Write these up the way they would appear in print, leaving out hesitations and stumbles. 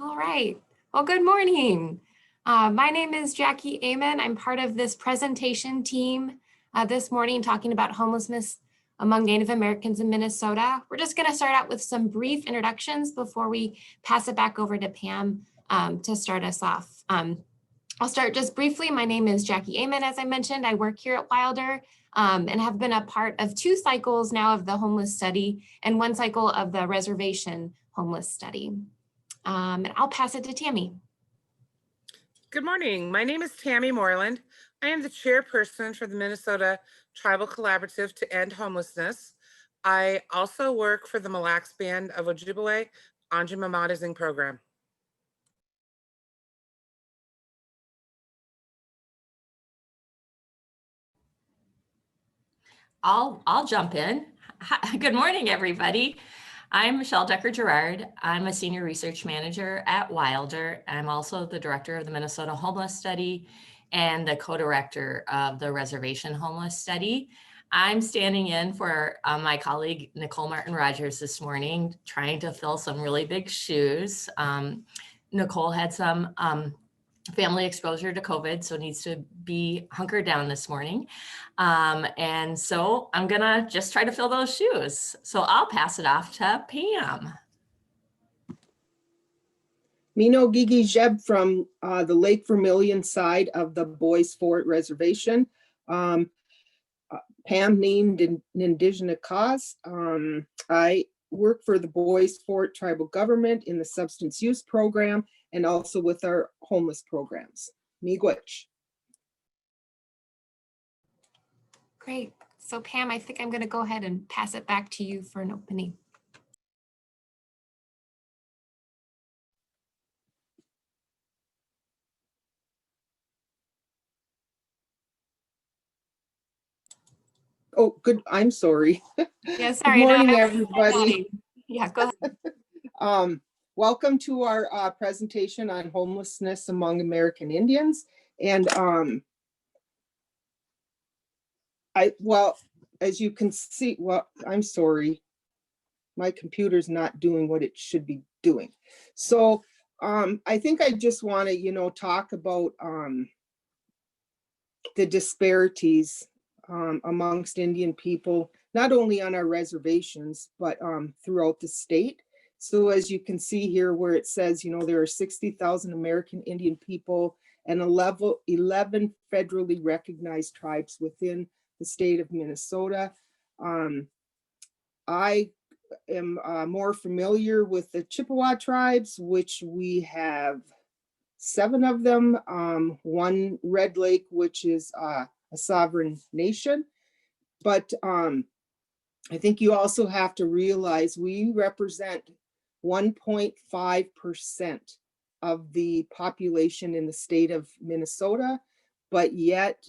All right. Well, good morning. My name is Jackie Amen. I'm part of this presentation team this morning talking about homelessness among Native Americans in Minnesota. We're just going to start out with some brief introductions before we pass it back over to Pam to start us off. I'll start just briefly. My name is Jackie Amen. As I mentioned, I work here at Wilder and have been a part of 2 cycles now of the homeless study and 1 cycle of the reservation homeless study. And I'll pass it to Tammy. Good morning. My name is Tammy Moreland. I am the chairperson for the Minnesota Tribal Collaborative to End Homelessness. I also work for the Mille Lacs Band of Ojibwe Anjimamaatising program. I'll jump in. Hi, good morning, everybody. I'm Michelle Decker-Gerard. I'm a senior research manager at Wilder. I'm also the director of the Minnesota Homeless Study and the co-director of the Reservation Homeless Study. I'm standing in for my colleague, Nicole Martin-Rogers this morning, trying to fill some really big shoes. Nicole had some family exposure to COVID, so needs to be hunkered down this morning. And so I'm gonna just try to fill those shoes. So I'll pass it off to Pam. Mino Gigi Jeb from the Lake Vermilion side of the Boys Fort Reservation. Pam named Indigenous cause. I work for the Boys Fort tribal government in the substance use program and also with our homeless programs. Miigwech. Great. So Pam, I think I'm going to go ahead and pass it back to you for an opening. Oh, good. I'm sorry. Yeah, sorry. Good morning, everybody. Yeah, go ahead. Welcome to our presentation on homelessness among American Indians. And as you can see, I'm sorry, my computer's not doing what it should be doing. So I think I just want to, talk about the disparities amongst Indian people, not only on our reservations, but throughout the state. So as you can see here where it says, there are 60,000 American Indian people and 11 federally recognized tribes within the state of Minnesota. I am more familiar with the Chippewa tribes, which we have 7 of them. 1 Red Lake, which is a sovereign nation. But I think you also have to realize we represent 1.5% of the population in the state of Minnesota, but yet,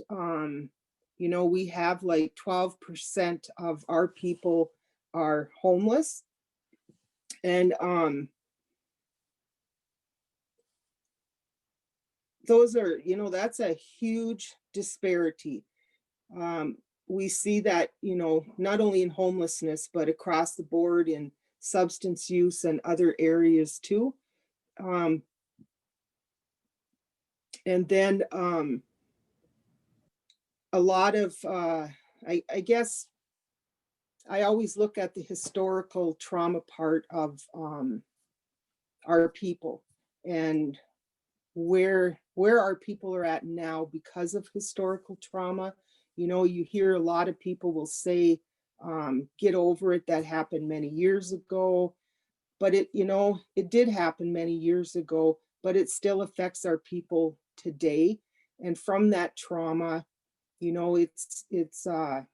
we have like 12% of our people are homeless. And those are, that's a huge disparity. We see that, not only in homelessness, but across the board in substance use and other areas too. And then a lot of, I guess, I always look at the historical trauma part of our people and where our people are at now because of historical trauma. You hear a lot of people will say, get over it, that happened many years ago. But it did happen many years ago, but it still affects our people today. And from that trauma, it's a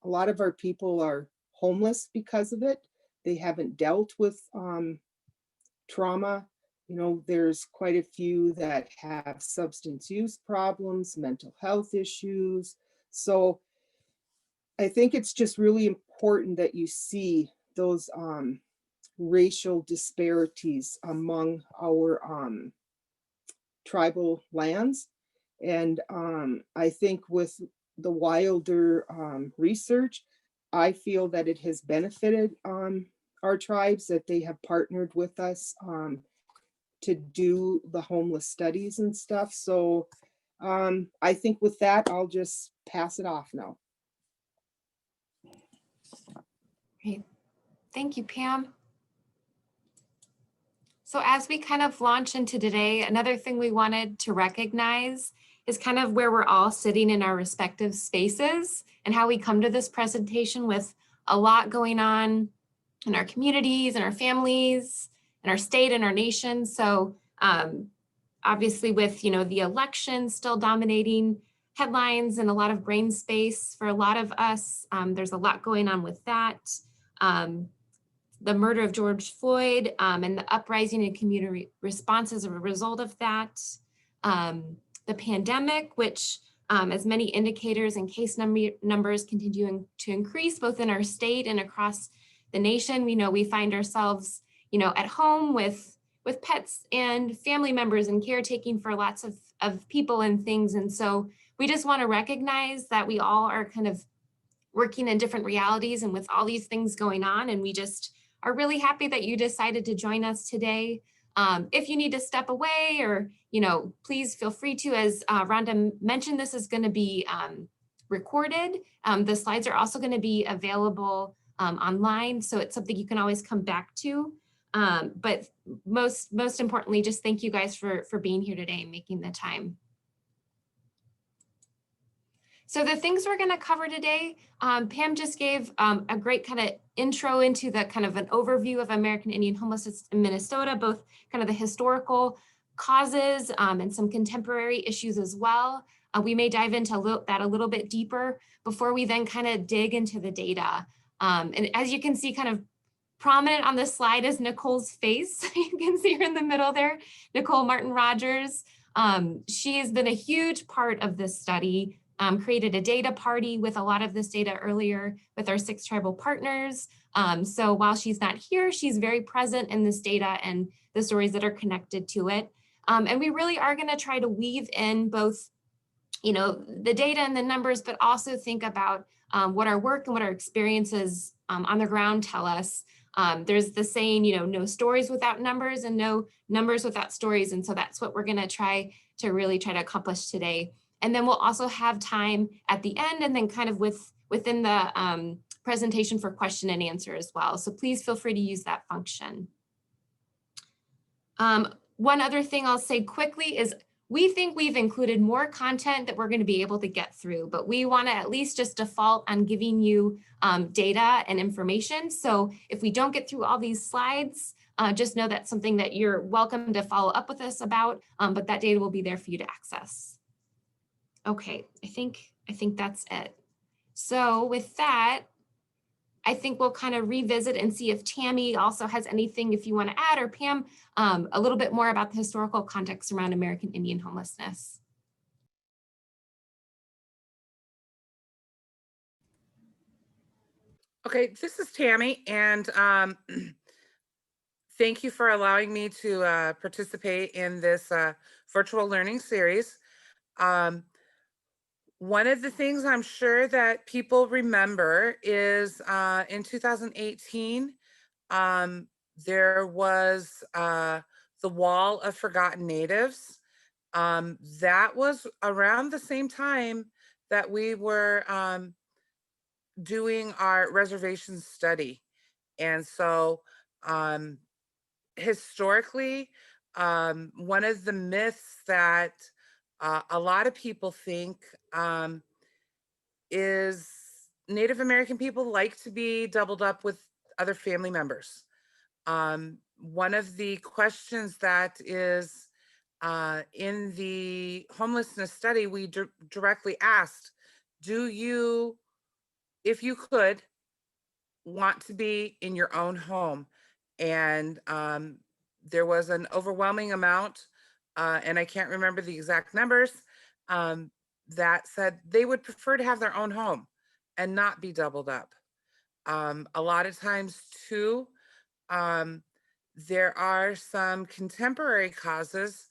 lot of our people are homeless because of it. They haven't dealt with trauma. There's quite a few that have substance use problems, mental health issues. So I think it's just really important that you see those racial disparities among our tribal lands. And I think with the Wilder research, I feel that it has benefited our tribes, that they have partnered with us to do the homeless studies and stuff. So I think with that, I'll just pass it off now. Great. Thank you, Pam. So as we kind of launch into today, another thing we wanted to recognize is kind of where we're all sitting in our respective spaces and how we come to this presentation with a lot going on in our communities and our families and our state and our nation. So obviously with, the election still dominating headlines and a lot of brain space for a lot of us, there's a lot going on with that. The murder of George Floyd and the uprising in community response as a result of that. The pandemic, which as many indicators and case numbers continuing to increase both in our state and across the nation, we find ourselves, at home with pets and family members and caretaking for lots of people and things. And so we just want to recognize that we all are kind of working in different realities and with all these things going on. And we just are really happy that you decided to join us today. If you need to step away or, please feel free to, as Rhonda mentioned, this is going to be recorded. The slides are also going to be available online. So it's something you can always come back to. But most importantly, just thank you guys for being here today and making the time. So the things we're going to cover today, Pam just gave a great kind of intro into the kind of an overview of American Indian homelessness in Minnesota, both kind of the historical causes and some contemporary issues as well. We may dive into that a little bit deeper before we then kind of dig into the data. And as you can see, kind of prominent on this slide is Nicole's face. You can see her in the middle there, Nicole Martin Rogers. She has been a huge part of this study. Created a data party with a lot of this data earlier with our 6 tribal partners. So while she's not here, she's very present in this data and the stories that are connected to it. And we really are going to try to weave in both, the data and the numbers, but also think about what our work and what our experiences on the ground tell us. There's the saying, no stories without numbers and no numbers without stories. And so that's what we're going to try to accomplish today. And then we'll also have time at the end and then kind of within the presentation for question and answer as well. So please feel free to use that function. One other thing I'll say quickly is we think we've included more content that we're going to be able to get through, but we want to at least just default on giving you data and information. So if we don't get through all these slides, just know that's something that you're welcome to follow up with us about, but that data will be there for you to access. Okay, I think that's it. So with that, I think we'll kind of revisit and see if Tammy also has anything if you want to add, or Pam, a little bit more about the historical context around American Indian homelessness. Okay, this is Tammy, and thank you for allowing me to participate in this virtual learning series. One of the things I'm sure that people remember is in 2018, there was the Wall of Forgotten Natives. That was around the same time that we were doing our reservations study. And so historically, one of the myths that a lot of people think is Native American people like to be doubled up with other family members. One of the questions that is in the homelessness study, we directly asked, do you, if you could, want to be in your own home? And there was an overwhelming amount, and I can't remember the exact numbers, that said they would prefer to have their own home and not be doubled up. A lot of times too, there are some contemporary causes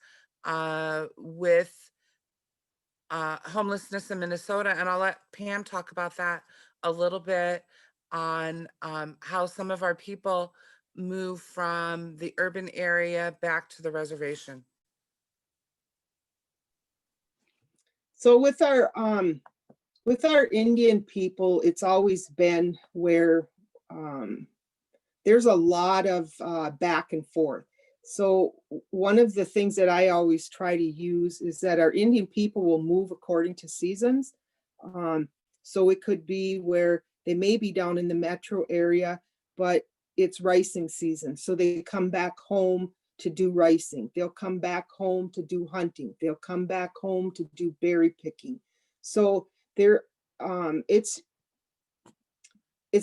with homelessness in Minnesota, and I'll let Pam talk about that a little bit on how some of our people move from the urban area back to the reservation? So with our Indian people, it's always been where there's a lot of back and forth. So one of the things that I always try to use is that our Indian people will move according to seasons. So it could be where they may be down in the metro area, but it's ricing season. So they come back home to do ricing. They'll come back home to do hunting. They'll come back home to do berry picking. So there, it's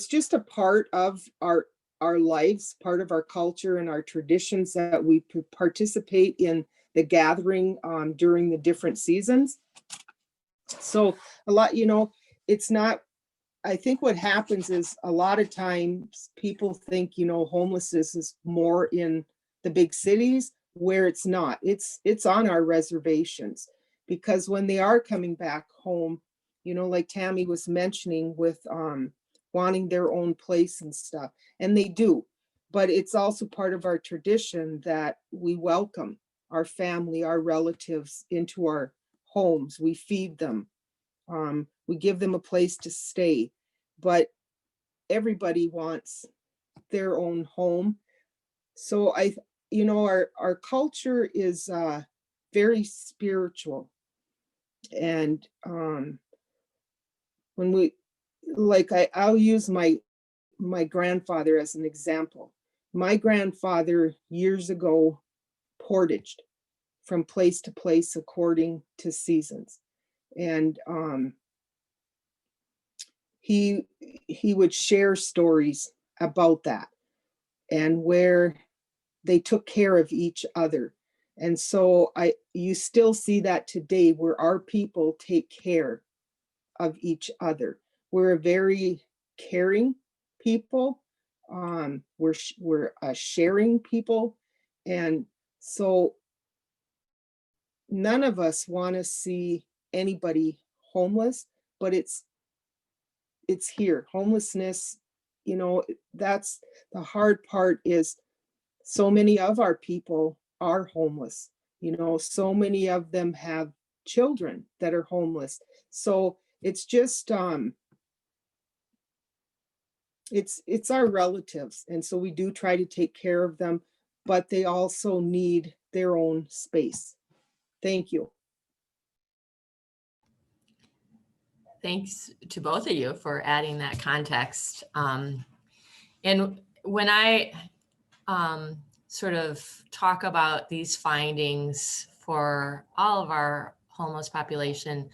just a part of our lives, part of our culture and our traditions that we participate in the gathering during the different seasons. So a lot, it's not, I think what happens is a lot of times people think, homelessness is more in the big cities where it's not. It's on our reservations, because when they are coming back home, like Tammy was mentioning with wanting their own place and stuff, and they do, but it's also part of our tradition that we welcome our family, our relatives into our homes. We feed them. We give them a place to stay, but everybody wants their own home. So our culture is very spiritual. And when we, like, I'll use my grandfather as an example. My grandfather years ago portaged from place to place according to seasons. And he would share stories about that and where they took care of each other. And so you still see that today, where our people take care of each other. We're a very caring people. We're a sharing people. And so none of us want to see anybody homeless, but it's here. Homelessness, that's the hard part, is so many of our people are homeless. So many of them have children that are homeless. So it's just it's our relatives, and so we do try to take care of them, but they also need their own space. Thank you. Thanks to both of you for adding that context. And when I sort of talk about these findings for all of our homeless population,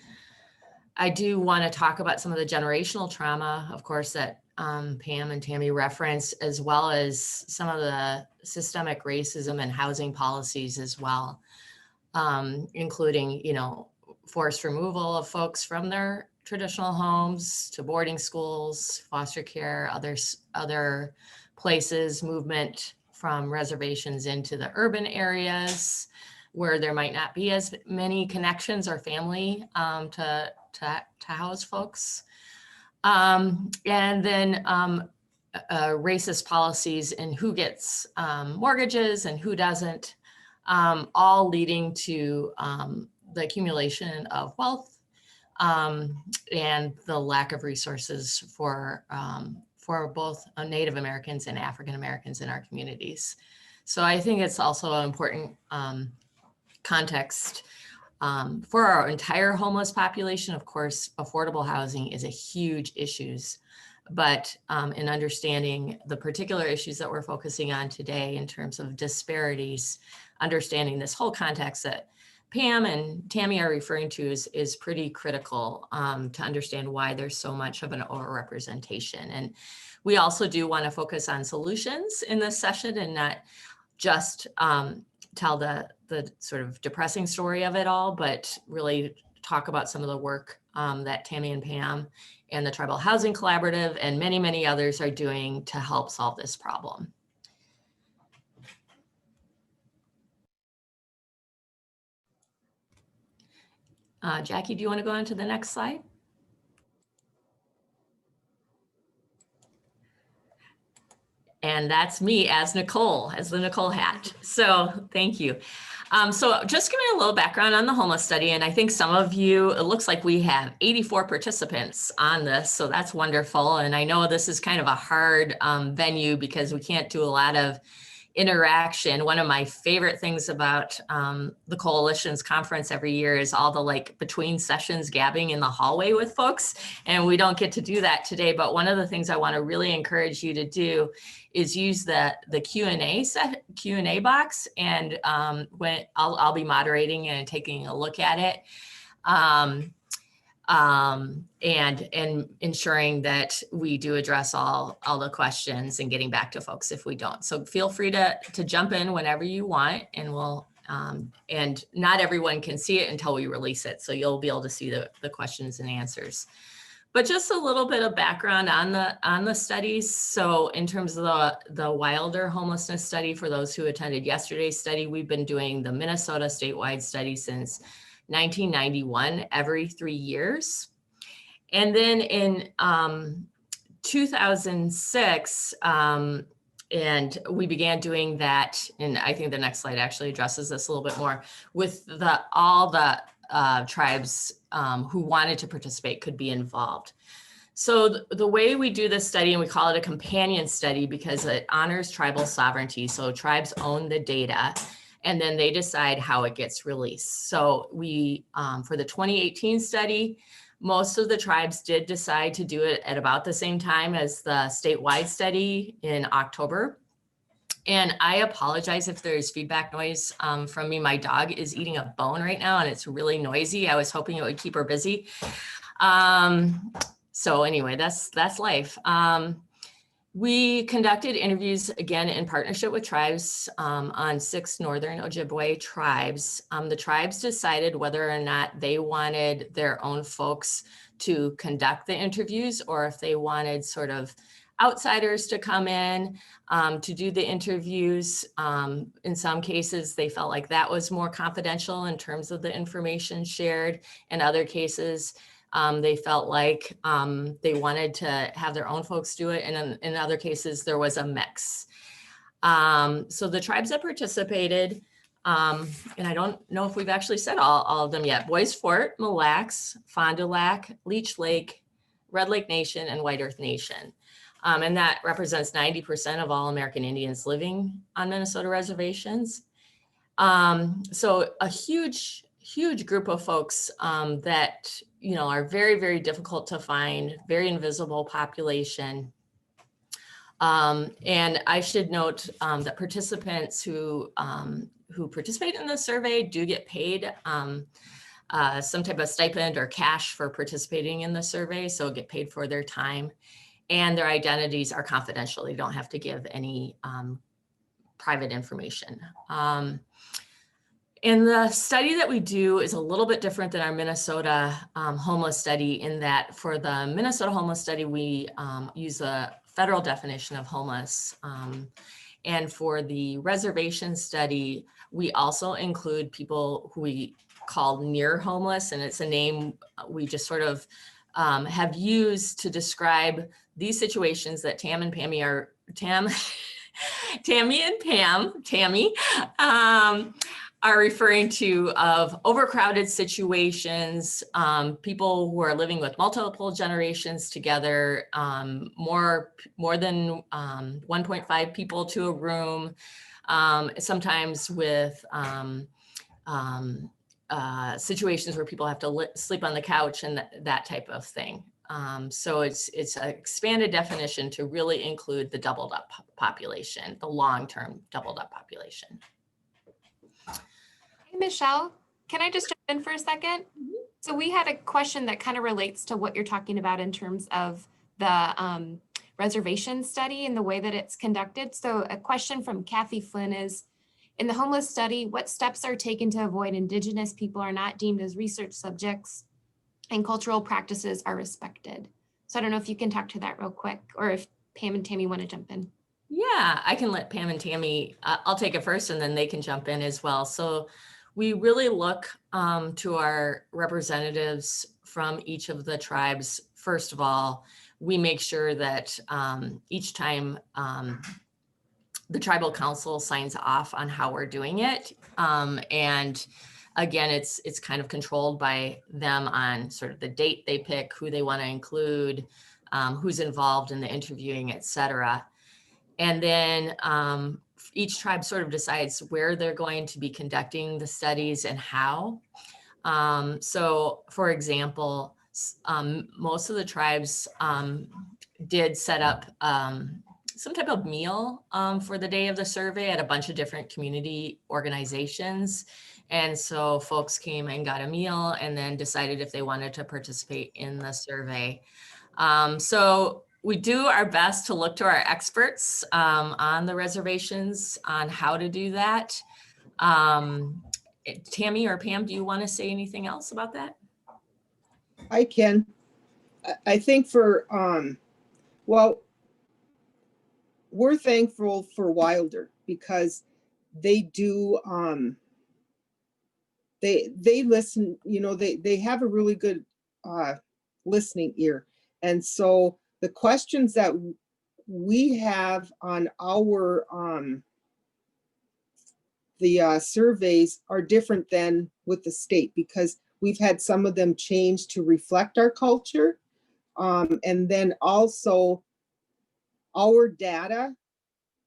I do want to talk about some of the generational trauma, of course, that Pam and Tammy referenced, as well as some of the systemic racism and housing policies as well, including, forced removal of folks from their traditional homes to boarding schools, foster care, other places, movement from reservations into the urban areas where there might not be as many connections or family to house folks. And then racist policies and who gets mortgages and who doesn't, all leading to the accumulation of wealth and the lack of resources for both Native Americans and African Americans in our communities. So I think it's also an important context for our entire homeless population. Of course, affordable housing is a huge issue, but in understanding the particular issues that we're focusing on today in terms of disparities, understanding this whole context that Pam and Tammy are referring to is pretty critical to understand why there's so much of an overrepresentation. And we also do want to focus on solutions in this session and not just tell the sort of depressing story of it all, but really talk about some of the work that Tammy and Pam and the Tribal Housing Collaborative and many, many others are doing to help solve this problem. Jackie, do you want to go on to the next slide? And that's me as Nicole, as the Nicole hat. So thank you. So just giving a little background on the homeless study, and I think some of you, it looks like we have 84 participants on this, so that's wonderful. And I know this is kind of a hard venue because we can't do a lot of interaction. One of my favorite things about the Coalition's conference every year is all the like between sessions gabbing in the hallway with folks. And we don't get to do that today. But one of the things I want to really encourage you to do is use the Q&A box. And when I'll be moderating and taking a look at it. And ensuring that we do address all the questions and getting back to folks if we don't. So feel free to jump in whenever you want, and we'll, and not everyone can see it until we release it. So you'll be able to see the questions and answers. But just a little bit of background on the studies. So in terms of the Wilder homelessness study, for those who attended yesterday's study, we've been doing the Minnesota statewide study since 1991, every 3 years. And then in 2006, and we began doing that, and I think the next slide actually addresses this a little bit more, with all the tribes who wanted to participate could be involved. So the way we do this study, and we call it a companion study because it honors tribal sovereignty. So tribes own the data, and then they decide how it gets released. So we, for the 2018 study, most of the tribes did decide to do it at about the same time as the statewide study in October. And I apologize if there's feedback noise from me. My dog is eating a bone right now and it's really noisy. I was hoping it would keep her busy. So anyway, that's life. We conducted interviews again in partnership with tribes on 6 Northern Ojibwe tribes. The tribes decided whether or not they wanted their own folks to conduct the interviews, or if they wanted sort of outsiders to come in to do the interviews. In some cases, they felt like that was more confidential in terms of the information shared. In other cases, they felt like they wanted to have their own folks do it. And in other cases, there was a mix. So the tribes that participated, and I don't know if we've actually said all of them yet: Bois Forte, Mille Lacs, Fond du Lac, Leech Lake, Red Lake Nation, and White Earth Nation. And that represents 90% of all American Indians living on Minnesota reservations. So a huge group of folks that, you know, are very, very difficult to find, very invisible population. And I should note that participants who participate in the survey do get paid some type of stipend or cash for participating in the survey, so get paid for their time. And their identities are confidential. They don't have to give any private information. And the study that we do is a little bit different than our Minnesota homeless study, in that for the Minnesota homeless study, we use a federal definition of homeless. And for the reservation study, we also include people who we call near homeless, and it's a name we just sort of have used to describe these situations that Tammy and Pam are referring to, of overcrowded situations, people who are living with multiple generations together, more than 1.5 people to a room, sometimes with situations where people have to sleep on the couch and that type of thing. So it's an expanded definition to really include the doubled up population, the long-term doubled up population. Hey, Michelle, can I just jump in for a second? So we had a question that kind of relates to what you're talking about in terms of the reservation study and the way that it's conducted. So a question from Kathy Flynn is, in the homeless study, what steps are taken to avoid Indigenous people are not deemed as research subjects and cultural practices are respected? So I don't know if you can talk to that real quick, or if Pam and Tammy want to jump in. Yeah, I can let Pam and Tammy, I'll take it first and then they can jump in as well. So we really look to our representatives from each of the tribes. First of all, we make sure that each time the tribal council signs off on how we're doing it. And again, it's kind of controlled by them on sort of the date they pick, who they want to include, who's involved in the interviewing, et cetera. And then each tribe sort of decides where they're going to be conducting the studies and how. So for example, most of the tribes did set up some type of meal for the day of the survey at a bunch of different community organizations. And so folks came and got a meal and then decided if they wanted to participate in the survey. So we do our best to look to our experts on the reservations on how to do that. Tammy or Pam, do you want to say anything else about that? I can. I think for, well, we're thankful for Wilder because they do, they listen, you know, they have a really good listening ear. And so the questions that we have on our, the surveys are different than with the state because we've had some of them change to reflect our culture. And then also our data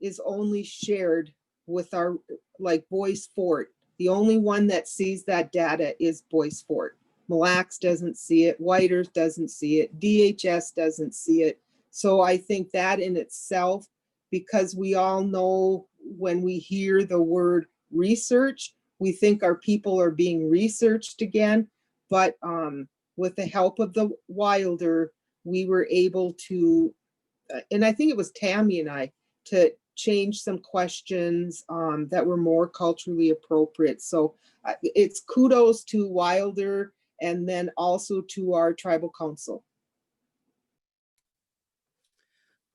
is only shared with our, like Boyce Fort. The only one that sees that data is Boyce Fort. Mille Lacs doesn't see it, White Earth doesn't see it, DHS doesn't see it. So I think that in itself, because we all know when we hear the word research, we think our people are being researched again. But with the help of the Wilder, we were able to, and I think it was Tammy and I, to change some questions that were more culturally appropriate. So it's kudos to Wilder and then also to our tribal council.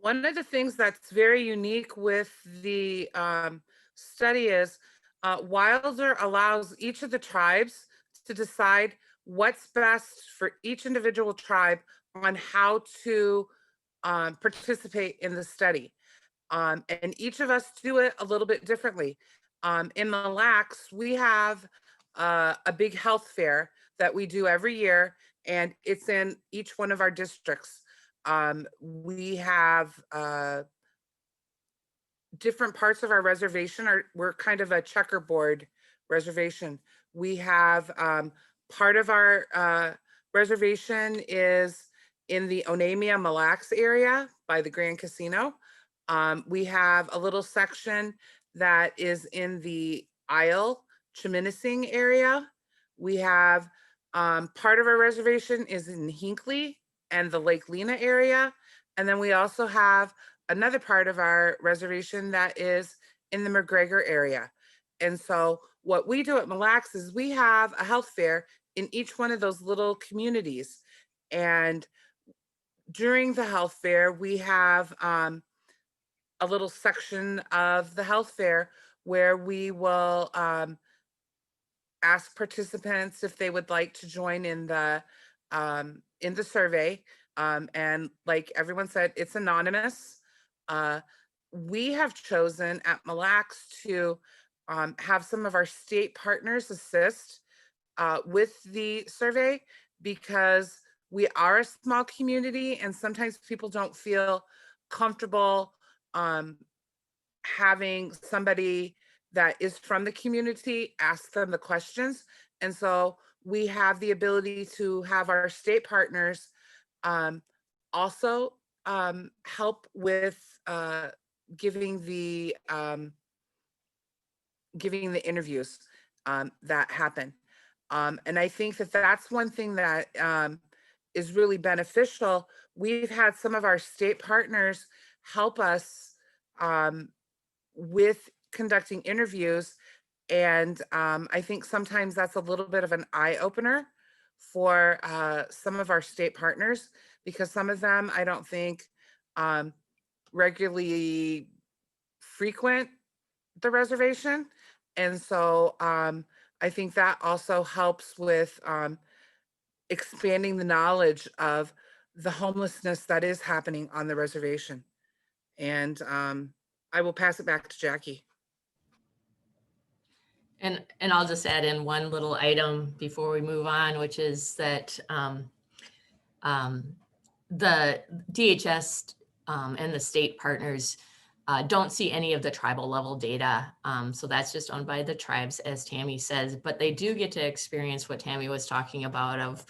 One of the things that's very unique with the study is Wilder allows each of the tribes to decide what's best for each individual tribe on how to participate in the study. And each of us do it a little bit differently. In Mille Lacs, we have a big health fair that we do every year, and it's in each one of our districts. We have different parts of our reservation we're kind of a checkerboard reservation. We have part of our reservation is in the Onamia Mille Lacs area by the Grand Casino. We have a little section that is in the Isle Cheminising area. We have part of our reservation is in Hinckley and the Lake Lena area. And then we also have another part of our reservation that is in the McGregor area. And so what we do at Mille Lacs is we have a health fair in each one of those little communities. And during the health fair, we have a little section of the health fair where we will ask participants if they would like to join in the survey. And like everyone said, it's anonymous. We have chosen at Mille Lacs to have some of our state partners assist with the survey because we are a small community and sometimes people don't feel comfortable having somebody that is from the community ask them the questions. And so we have the ability to have our state partners also help with giving the interviews that happen. And I think that that's one thing that is really beneficial. We've had some of our state partners help us with conducting interviews. And I think sometimes that's a little bit of an eye opener for some of our state partners, because some of them I don't think regularly frequent the reservation. And so I think that also helps with expanding the knowledge of the homelessness that is happening on the reservation. And I will pass it back to Jackie. And I'll just add in one little item before we move on, which is that the DHS and the state partners don't see any of the tribal level data. So that's just owned by the tribes, as Tammy says, but they do get to experience what Tammy was talking about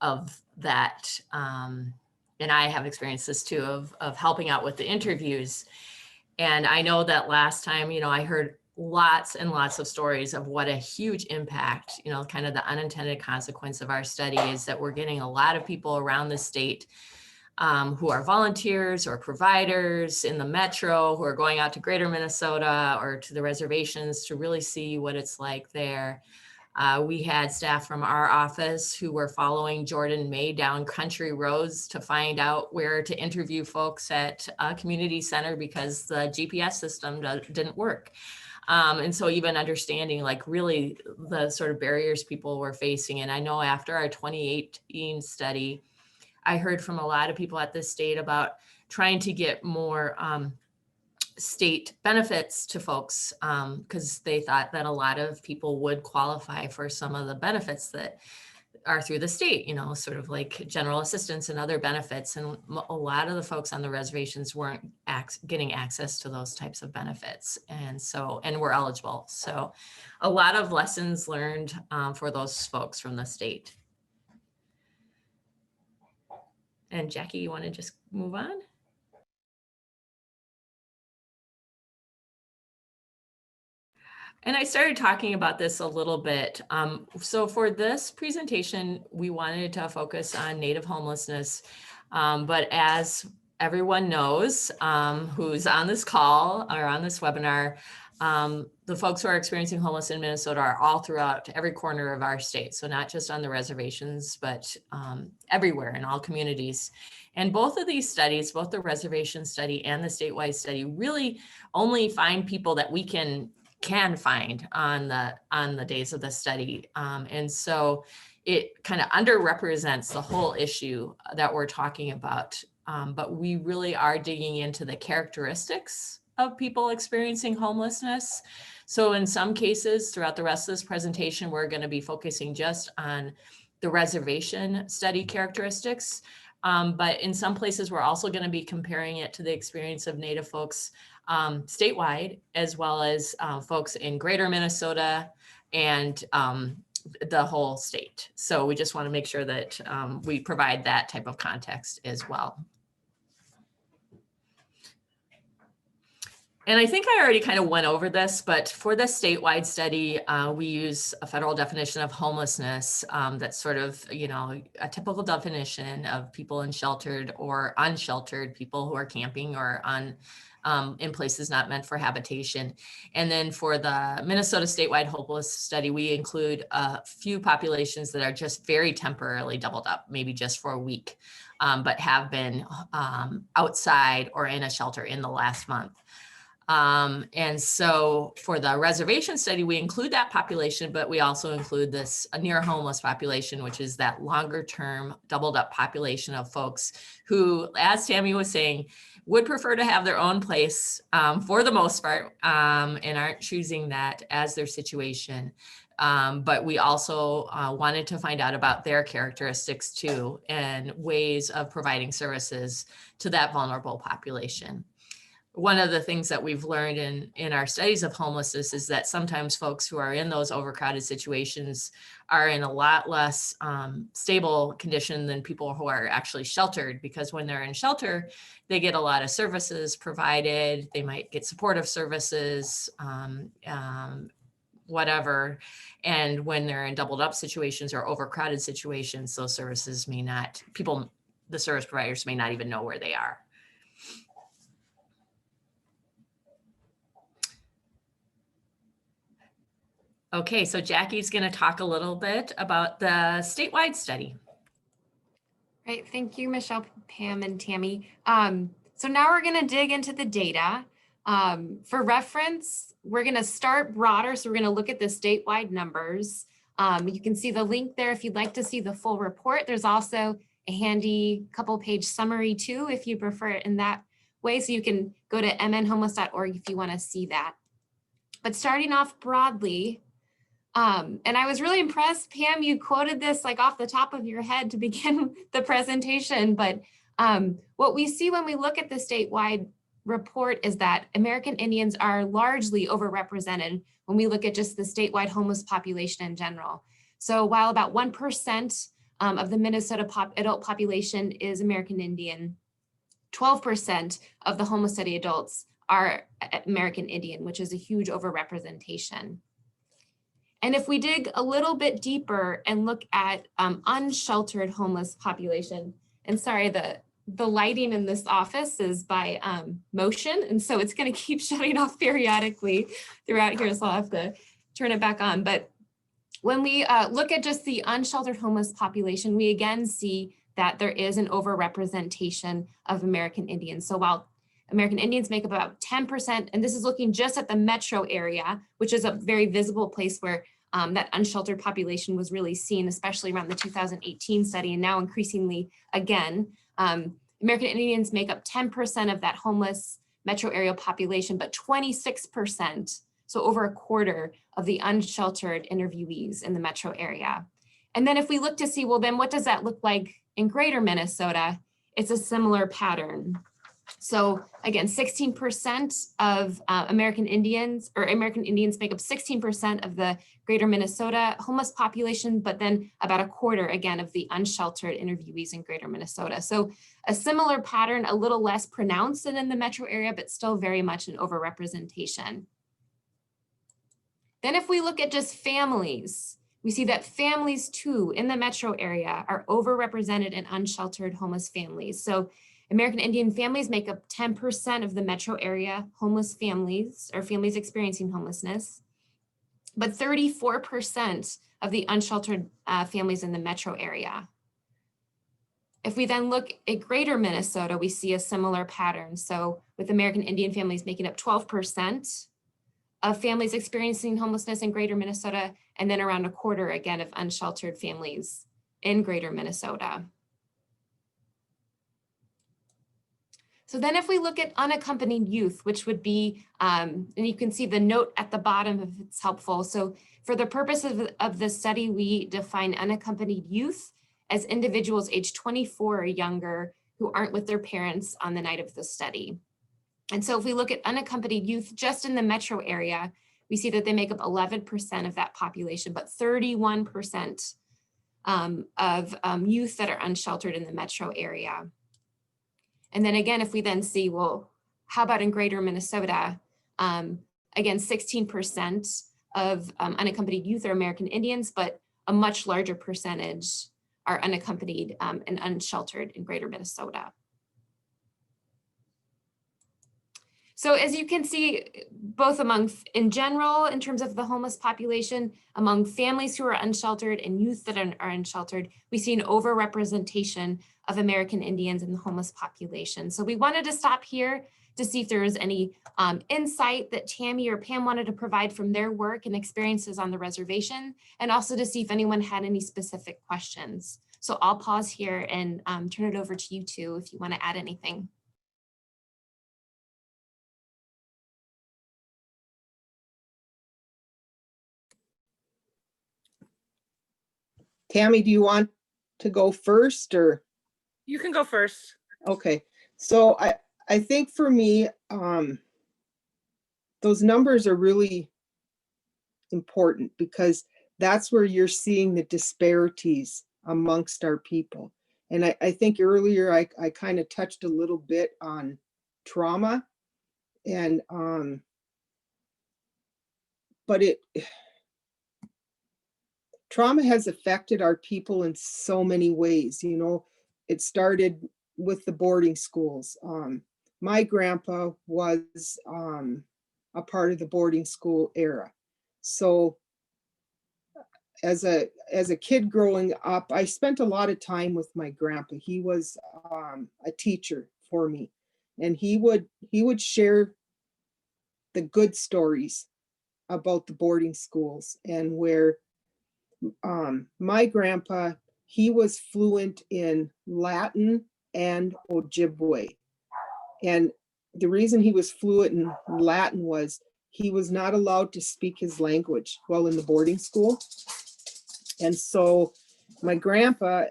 of that. And I have experienced this too, of helping out with the interviews. And I know that last time, I heard lots and lots of stories of what a huge impact, kind of the unintended consequence of our study is that we're getting a lot of people around the state who are volunteers or providers in the metro who are going out to greater Minnesota or to the reservations to really see what it's like there. We had staff from our office who were following Jordan May down country roads to find out where to interview folks at a community center because the GPS system didn't work. And so even understanding like really the sort of barriers people were facing. And I know after our 2018 study, I heard from a lot of people at the state about trying to get more state benefits to folks because they thought that a lot of people would qualify for some of the benefits that are through the state, sort of like general assistance and other benefits. And a lot of the folks on the reservations weren't getting access to those types of benefits. And were eligible. So a lot of lessons learned for those folks from the state. And Jackie, you want to just move on? And I started talking about this a little bit. So for this presentation, we wanted to focus on Native homelessness. But as everyone knows who's on this call or on this webinar, the folks who are experiencing homelessness in Minnesota are all throughout every corner of our state. So not just on the reservations, but everywhere in all communities. And both of these studies, both the reservation study and the statewide study, really only find people that we can find on the days of the study. And so it kind of underrepresents the whole issue that we're talking about. But we really are digging into the characteristics of people experiencing homelessness. So in some cases throughout the rest of this presentation, we're going to be focusing just on the reservation study characteristics. But in some places, we're also going to be comparing it to the experience of Native folks statewide, as well as folks in greater Minnesota and the whole state. So we just want to make sure that we provide that type of context as well. And I think I already kind of went over this, but for the statewide study, we use a federal definition of homelessness that's sort of, a typical definition of people in sheltered or unsheltered, people who are camping or in places not meant for habitation. And then for the Minnesota statewide homeless study, we include a few populations that are just very temporarily doubled up, maybe just for a week, but have been outside or in a shelter in the last month. And so for the reservation study, we include that population, but we also include this near homeless population, which is that longer term doubled up population of folks who, as Tammy was saying, would prefer to have their own place for the most part and aren't choosing that as their situation. But we also wanted to find out about their characteristics too and ways of providing services to that vulnerable population. One of the things that we've learned in our studies of homelessness is that sometimes folks who are in those overcrowded situations are in a lot less stable condition than people who are actually sheltered, because when they're in shelter, they get a lot of services provided. They might get supportive services, whatever. And when they're in doubled up situations or overcrowded situations, those services may not, the service providers may not even know where they are. Okay, so Jackie's going to talk a little bit about the statewide study. Great, thank you, Michelle, Pam, and Tammy. So now we're going to dig into the data. For reference, we're going to start broader, so we're going to look at the statewide numbers. You can see the link there if you'd like to see the full report. There's also a handy couple-page summary too, if you prefer it in that way. So you can go to mnhomeless.org if you want to see that. But starting off broadly, and I was really impressed, Pam, you quoted this like off the top of your head to begin the presentation, but what we see when we look at the statewide report is that American Indians are largely overrepresented when we look at just the statewide homeless population in general. So while about 1% of the Minnesota adult population is American Indian, 12% of the homeless study adults are American Indian, which is a huge overrepresentation. And if we dig a little bit deeper and look at unsheltered homeless population, and sorry, the lighting in this office is by motion, and so it's going to keep shutting off periodically throughout here, so I'll have to turn it back on. But when we look at just the unsheltered homeless population, we again see that there is an overrepresentation of American Indians. So while American Indians make up about 10%, and this is looking just at the metro area, which is a very visible place where that unsheltered population was really seen, especially around the 2018 study, and now increasingly again. American Indians make up 10% of that homeless metro area population, but 26%, so over a quarter of the unsheltered interviewees in the metro area. And then if we look to see, well, then what does that look like in greater Minnesota? It's a similar pattern. So again, 16% of American Indians make up 16% of the greater Minnesota homeless population, but then about a quarter again of the unsheltered interviewees in greater Minnesota. So a similar pattern, a little less pronounced than in the metro area, but still very much an overrepresentation. Then if we look at just families, we see that families too in the metro area are overrepresented in unsheltered homeless families. So American Indian families make up 10% of the metro area homeless families or families experiencing homelessness, but 34% of the unsheltered families in the metro area. If we then look at greater Minnesota, we see a similar pattern. So with American Indian families making up 12% of families experiencing homelessness in greater Minnesota, and then around a quarter again of unsheltered families in greater Minnesota. So then if we look at unaccompanied youth, which would be, and you can see the note at the bottom if it's helpful. So for the purpose of the study, we define unaccompanied youth as individuals aged 24 or younger who aren't with their parents on the night of the study. And so if we look at unaccompanied youth just in the metro area, we see that they make up 11% of that population, but 31% of youth that are unsheltered in the metro area. And then again, if we then see, well, how about in greater Minnesota? Again, 16% of unaccompanied youth are American Indians, but a much larger percentage are unaccompanied and unsheltered in greater Minnesota. So as you can see, both in general, in terms of the homeless population, among families who are unsheltered and youth that are unsheltered, we see an overrepresentation of American Indians in the homeless population. So we wanted to stop here to see if there was any insight that Tammy or Pam wanted to provide from their work and experiences on the reservation, and also to see if anyone had any specific questions. So I'll pause here and turn it over to you two if you want to add anything. Tammy, do you want to go first or? You can go first. Okay, so I think for me, those numbers are really important because that's where you're seeing the disparities amongst our people. And I think earlier I kind of touched a little bit on trauma and but trauma has affected our people in so many ways. You know, it started with the boarding schools. My grandpa was a part of the boarding school era. So as a kid growing up, I spent a lot of time with my grandpa. He was a teacher for me, and he would share the good stories about the boarding schools and where my grandpa, he was fluent in Latin and Ojibwe. And the reason he was fluent in Latin was he was not allowed to speak his language while in the boarding school. And so my grandpa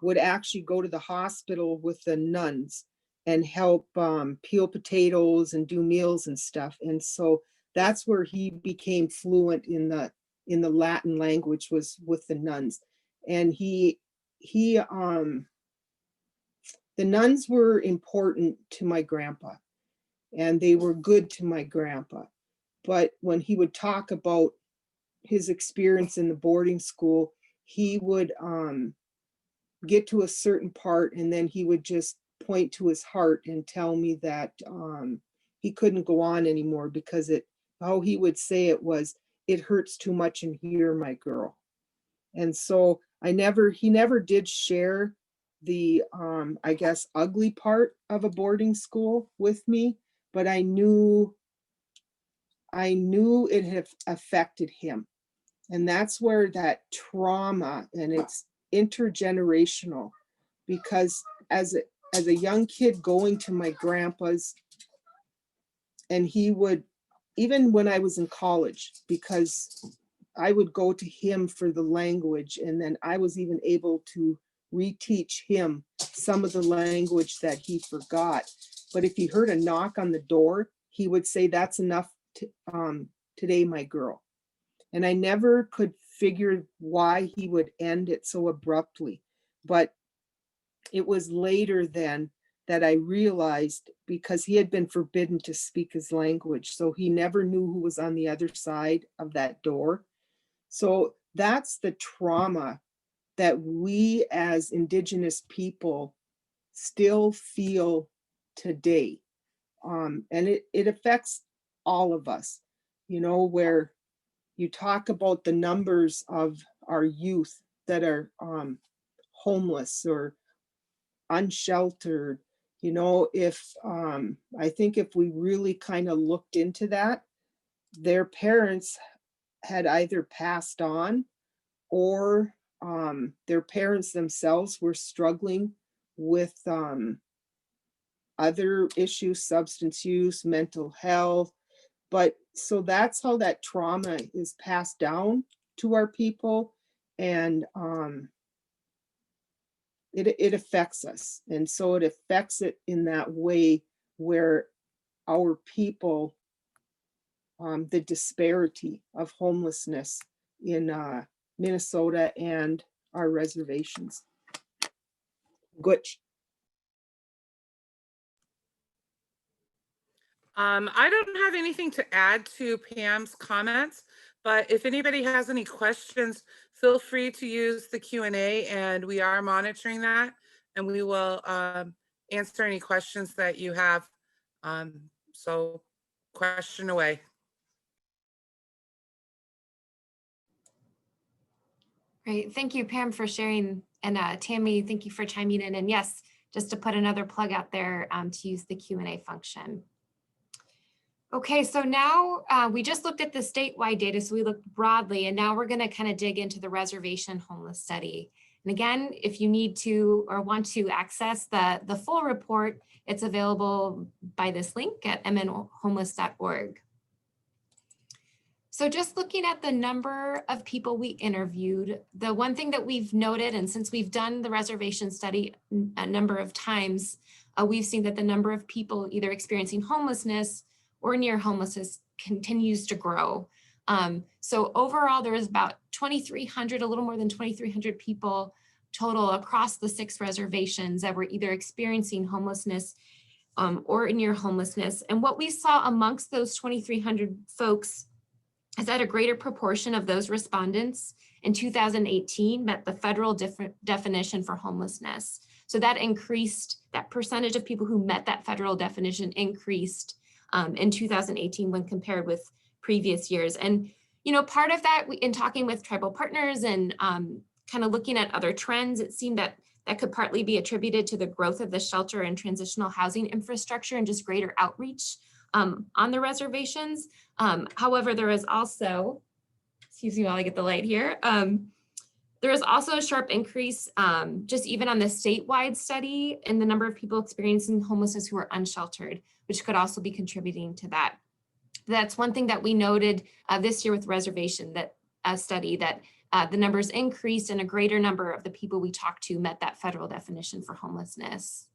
would actually go to the hospital with the nuns and help peel potatoes and do meals and stuff. And so that's where he became fluent in the Latin language, was with the nuns. And the nuns were important to my grandpa, and they were good to my grandpa. But when he would talk about his experience in the boarding school, he would get to a certain part, and then he would just point to his heart and tell me that he couldn't go on anymore, because how he would say it was, "It hurts too much in here, my girl." And so he never did share the I guess ugly part of a boarding school with me, but I knew it had affected him. And that's where that trauma, and it's intergenerational, because as a young kid going to my grandpa's, and he would, even when I was in college, because I would go to him for the language, and then I was even able to reteach him some of the language that he forgot. But if he heard a knock on the door, he would say, "That's enough today, my girl." And I never could figure why he would end it so abruptly. But it was later then that I realized, because he had been forbidden to speak his language, so he never knew who was on the other side of that door. So that's the trauma that we as Indigenous people still feel today. And it affects all of us, where you talk about the numbers of our youth that are homeless or unsheltered. If I think if we really kind of looked into that, their parents had either passed on, or their parents themselves were struggling with other issues, substance use, mental health. But so that's how that trauma is passed down to our people, and it affects us. And so it affects it in that way where our people, the disparity of homelessness in Minnesota and our reservations. Gutch. I don't have anything to add to Pam's comments, but if anybody has any questions, feel free to use the Q&A, and we are monitoring that, and we will answer any questions that you have. So question away. Great. Thank you, Pam, for sharing. And Tammy, thank you for chiming in. And yes, just to put another plug out there to use the Q&A function. Okay, so now we just looked at the statewide data, so we looked broadly, and now we're going to kind of dig into the reservation homeless study. And again, if you need to or want to access the full report, it's available by this link at mnhomeless.org. So just looking at the number of people we interviewed, the one thing that we've noted, and since we've done the reservation study a number of times, we've seen that the number of people either experiencing homelessness or near homelessness continues to grow. So overall, there is about 2,300, a little more than 2,300 people total across the 6 reservations that were either experiencing homelessness or near homelessness. And what we saw amongst those 2,300 folks is that a greater proportion of those respondents in 2018 met the federal definition for homelessness. So that increased, that percentage of people who met that federal definition increased in 2018 when compared with previous years. And, part of that, in talking with tribal partners and kind of looking at other trends, it seemed that could partly be attributed to the growth of the shelter and transitional housing infrastructure and just greater outreach on the reservations. However, there is also, excuse me while I get the light here, There is also a sharp increase just even on the statewide study in the number of people experiencing homelessness who are unsheltered, which could also be contributing to that. That's one thing that we noted this year with Reservation, that study, that the numbers increased and a greater number of the people we talked to met that federal definition for homelessness.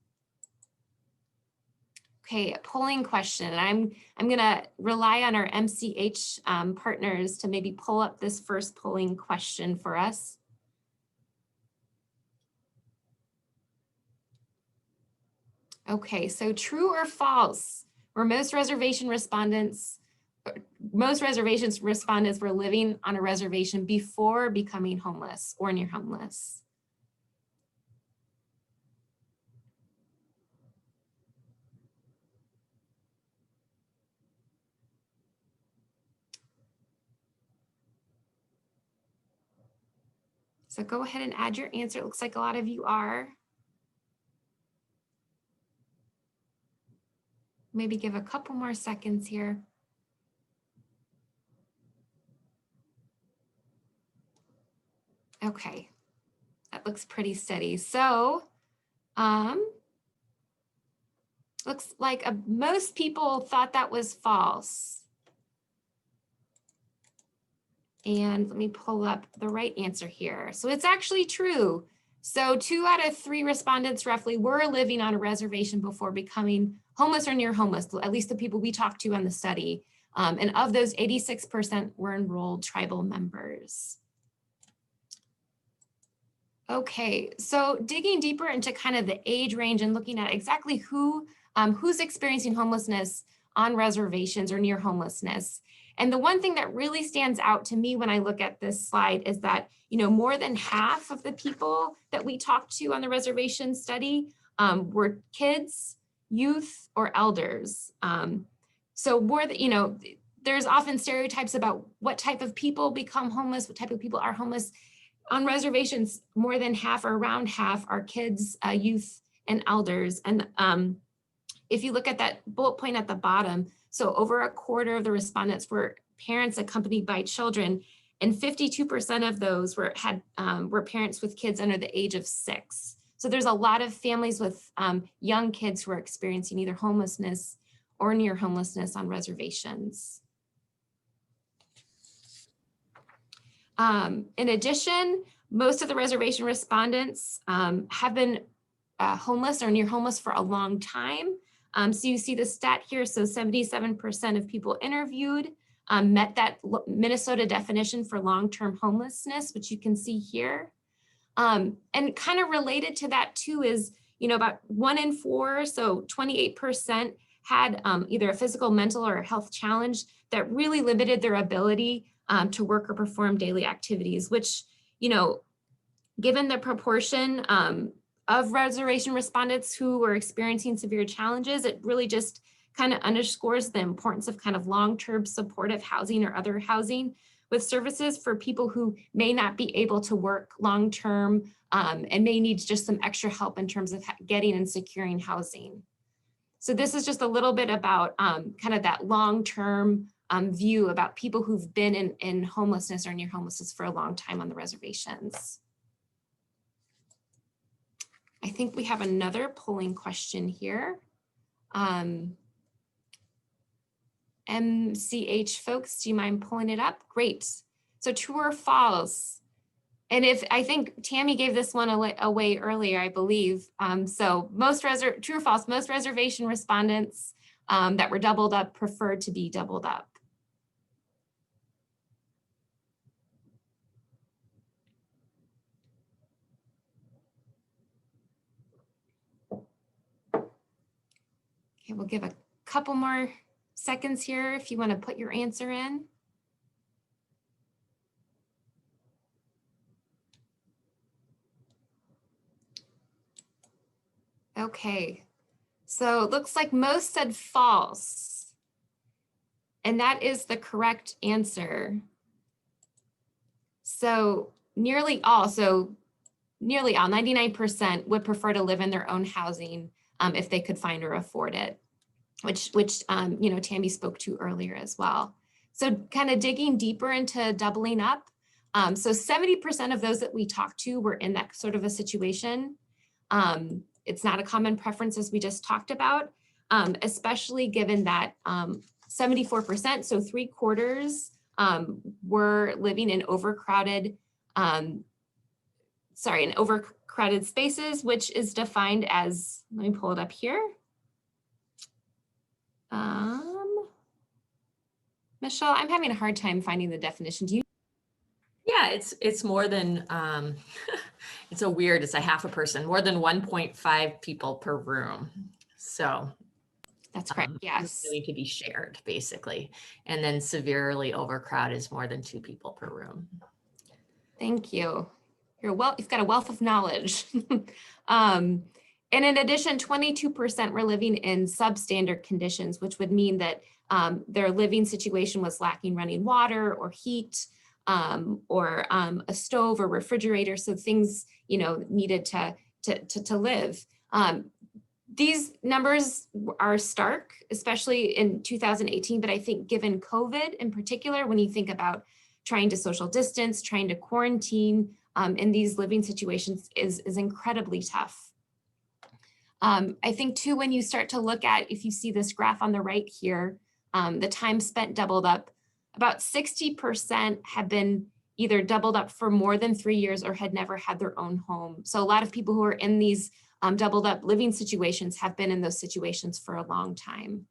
Okay, a polling question. And I'm gonna rely on our MCH partners to maybe pull up this first polling question for us. Okay, so true or false, were most reservations respondents were living on a reservation before becoming homeless or near homeless? So go ahead and add your answer. It looks like a lot of you are. Maybe give a couple more seconds here. Okay, that looks pretty steady. So looks like most people thought that was false. And let me pull up the right answer here. So it's actually true. So 2 out of 3 respondents roughly were living on a reservation before becoming homeless or near homeless, at least the people we talked to on the study. And of those, 86% were enrolled tribal members. Okay, so digging deeper into kind of the age range and looking at exactly who's experiencing homelessness on reservations or near homelessness. And the one thing that really stands out to me when I look at this slide is that, more than half of the people that we talked to on the reservation study were kids, youth, or elders. So there's often stereotypes about what type of people become homeless, what type of people are homeless. On reservations, more than half or around half are kids, youth, and elders. And if you look at that bullet point at the bottom, so over a quarter of the respondents were parents accompanied by children, and 52% of those were parents with kids under the age of 6. So there's a lot of families with young kids who are experiencing either homelessness or near homelessness on reservations. In addition, most of the reservation respondents have been homeless or near homeless for a long time. So you see the stat here, so 77% of people interviewed met that Minnesota definition for long-term homelessness, which you can see here. And kind of related to that too is, about 1 in 4, so 28% had either a physical, mental, or health challenge that really limited their ability to work or perform daily activities, which, given the proportion of reservation respondents who were experiencing severe challenges, it really just kind of underscores the importance of kind of long-term supportive housing or other housing with services for people who may not be able to work long-term and may need just some extra help in terms of getting and securing housing. So this is just a little bit about kind of that long-term view about people who've been in homelessness or near homelessness for a long time on the reservations. I think we have another polling question here. MCH folks, do you mind pulling it up? Great. So true or false? And I think Tammy gave this one away earlier, I believe. So true or false, most reservation respondents that were doubled up preferred to be doubled up. Okay, we'll give a couple more seconds here if you want to put your answer in. Okay, so it looks like most said false, and that is the correct answer. So nearly all, 99% would prefer to live in their own housing if they could find or afford it, which Tammy spoke to earlier as well. So kind of digging deeper into doubling up, So 70% of those that we talked to were in that sort of a situation. It's not a common preference, as we just talked about, especially given that 74%, so 3/4, were living in overcrowded spaces, which is defined as, let me pull it up here. Michelle, I'm having a hard time finding the definition. Do you? Yeah, it's more than, it's a half a person, more than 1.5 people per room. So That's correct, yes. They need to be shared, basically. And then severely overcrowded is more than 2 people per room. Thank you. You've got a wealth of knowledge. And in addition, 22% were living in substandard conditions, which would mean that their living situation was lacking running water or heat, or a stove or refrigerator. So things, needed to live. These numbers are stark, especially in 2018, but I think given COVID in particular, when you think about trying to social distance, trying to quarantine in these living situations is incredibly tough. I think too, when you start to look at, if you see this graph on the right here, the time spent doubled up, about 60% have been either doubled up for more than 3 years or had never had their own home. So a lot of people who are in these doubled up living situations have been in those situations for a long time.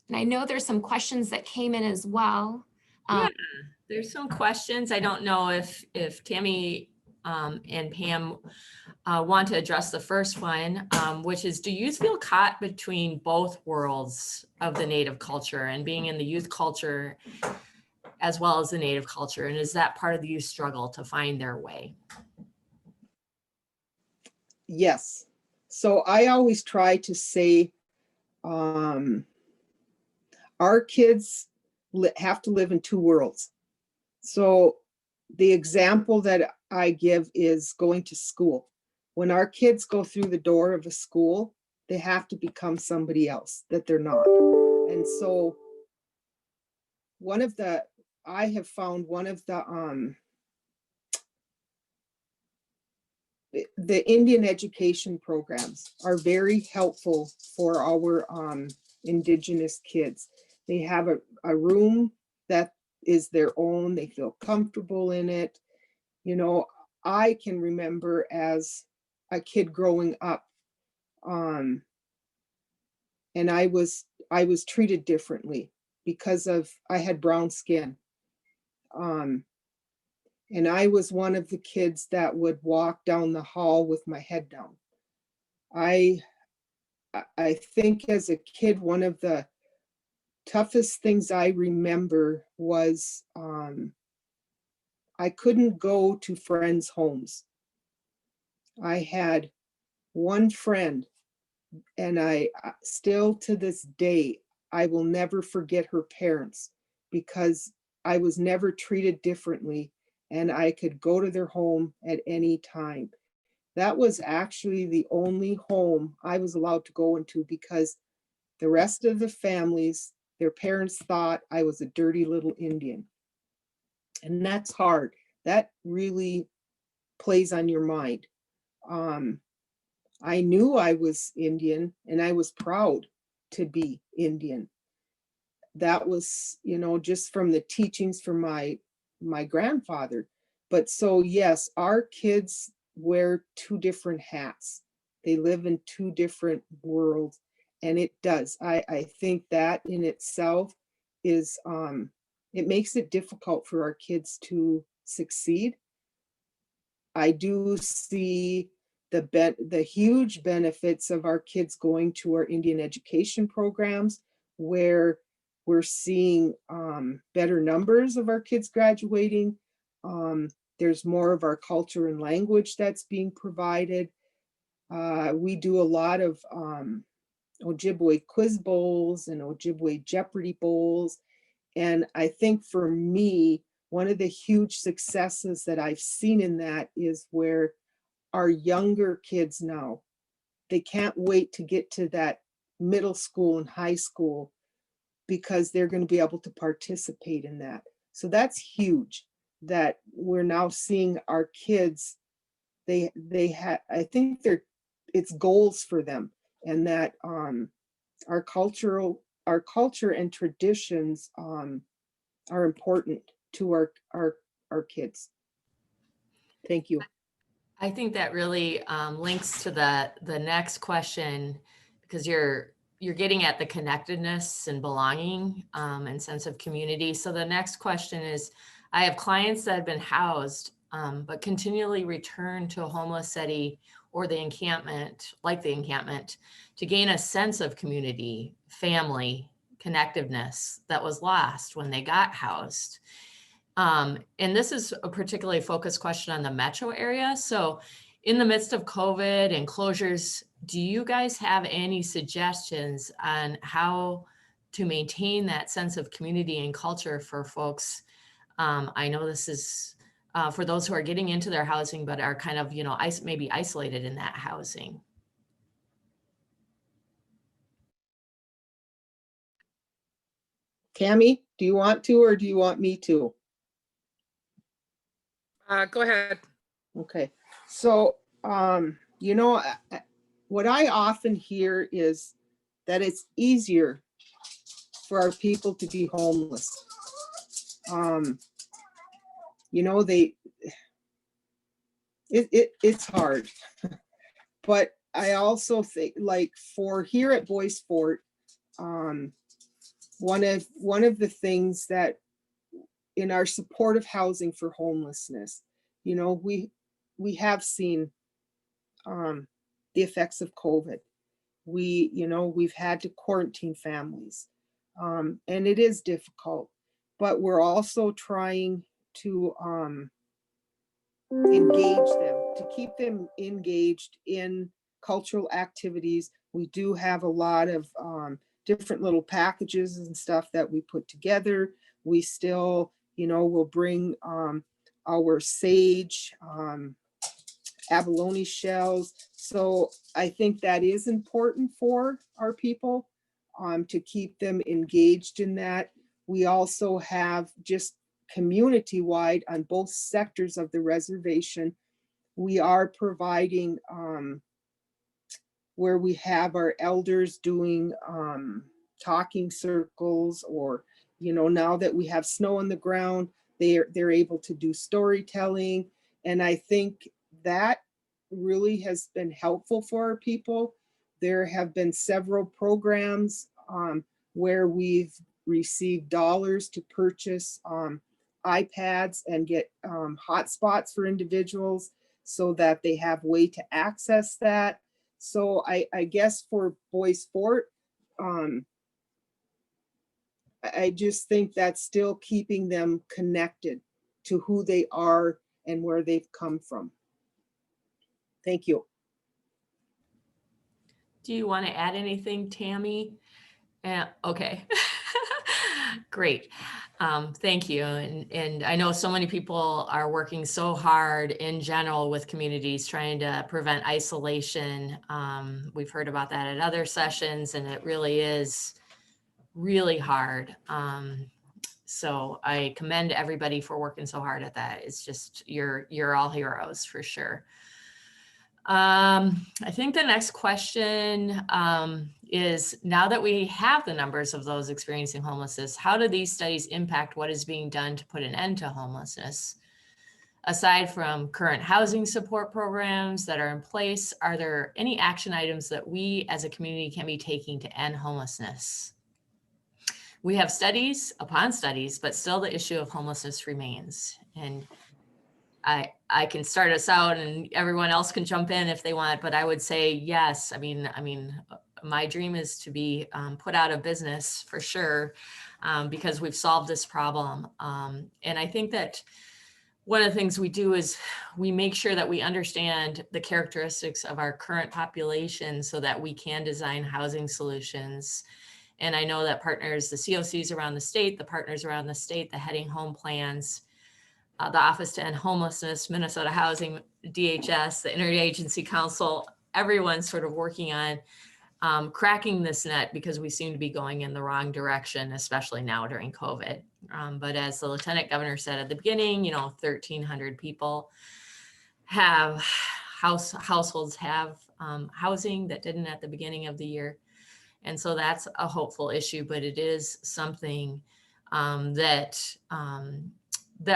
And I know there's some questions that came in as well. Yeah, there's some questions. I don't know if Tammy and Pam want to address the first one, which is, do youth feel caught between both worlds of the Native culture and being in the youth culture as well as the Native culture? And is that part of the youth struggle to find their way? Yes. So I always try to say, our kids have to live in 2 worlds. So the example that I give is going to school. When our kids go through the door of a school, they have to become somebody else that they're not. And so I have found one of the Indian education programs are very helpful for our Indigenous kids. They have a room that is their own. They feel comfortable in it. I can remember as a kid growing up, and I was treated differently because I had brown skin. And I was one of the kids that would walk down the hall with my head down. I think as a kid, one of the toughest things I remember was I couldn't go to friends' homes. I had one friend, and I still to this day, I will never forget her parents because I was never treated differently and I could go to their home at any time. That was actually the only home I was allowed to go into because the rest of the families, their parents thought I was a dirty little Indian. And that's hard. That really plays on your mind. I knew I was Indian and I was proud to be Indian. That was, just from the teachings from my grandfather. But so yes, our kids wear 2 different hats. They live in 2 different worlds. And it does. I think that in itself is, it makes it difficult for our kids to succeed. I do see the huge benefits of our kids going to our Indian education programs, where we're seeing better numbers of our kids graduating. There's more of our culture and language that's being provided. We do a lot of Ojibwe quiz bowls and Ojibwe Jeopardy bowls. And I think for me, one of the huge successes that I've seen in that is where our younger kids now, they can't wait to get to that middle school and high school because they're going to be able to participate in that. So that's huge that we're now seeing our kids, they have, I think it's goals for them, and that our culture and traditions are important to our kids. Thank you. I think that really links to the next question, because you're getting at the connectedness and belonging and sense of community. So the next question is, I have clients that have been housed but continually return to a homeless city or the encampment, to gain a sense of community, family, connectiveness that was lost when they got housed. And this is a particularly focused question on the metro area. So in the midst of COVID and closures, do you guys have any suggestions on how to maintain that sense of community and culture for folks? I know this is for those who are getting into their housing, but are kind of, maybe isolated in that housing. Tammy, do you want to, or do you want me to? Go ahead. Okay, so, what I often hear is that it's easier for our people to be homeless. It's hard, but I also think, like, for here at Boys Fort, one of the things that in our supportive housing for homelessness, we have seen the effects of COVID. We've had to quarantine families, and it is difficult, but we're also trying to engage them, to keep them engaged in cultural activities. We do have a lot of different little packages and stuff that we put together. We still, will bring our sage, abalone shells. So I think that is important for our people, to keep them engaged in that. We also have, just community-wide on both sectors of the reservation, we are providing where we have our elders doing talking circles, or now that we have snow on the ground, they're able to do storytelling. And I think that really has been helpful for our people. There have been several programs where we've received dollars to purchase iPads and get hotspots for individuals so that they have way to access that. So I guess for Boys Fort, I just think that's still keeping them connected to who they are and where they've come from. Thank you. Do you want to add anything, Tammy? Okay. Great. Thank you. And I know so many people are working so hard in general with communities trying to prevent isolation. We've heard about that at other sessions, and it really is really hard. So I commend everybody for working so hard at that. It's just, you're all heroes for sure. I think the next question is, now that we have the numbers of those experiencing homelessness, how do these studies impact what is being done to put an end to homelessness? Aside from current housing support programs that are in place, are there any action items that we as a community can be taking to end homelessness? We have studies upon studies, but still the issue of homelessness remains. And I can start us out, and everyone else can jump in if they want, but I would say yes. I mean, my dream is to be put out of business for sure, because we've solved this problem. And I think that one of the things we do is we make sure that we understand the characteristics of our current population so that we can design housing solutions. And I know that partners, the COCs around the state, the partners around the state, the Heading Home plans, the Office to End Homelessness, Minnesota Housing, DHS, the Interagency Council, everyone's sort of working on cracking this net because we seem to be going in the wrong direction, especially now during COVID. But as the Lieutenant Governor said at the beginning, 1,300 people have households have housing that didn't at the beginning of the year. And so that's a hopeful issue, but it is something that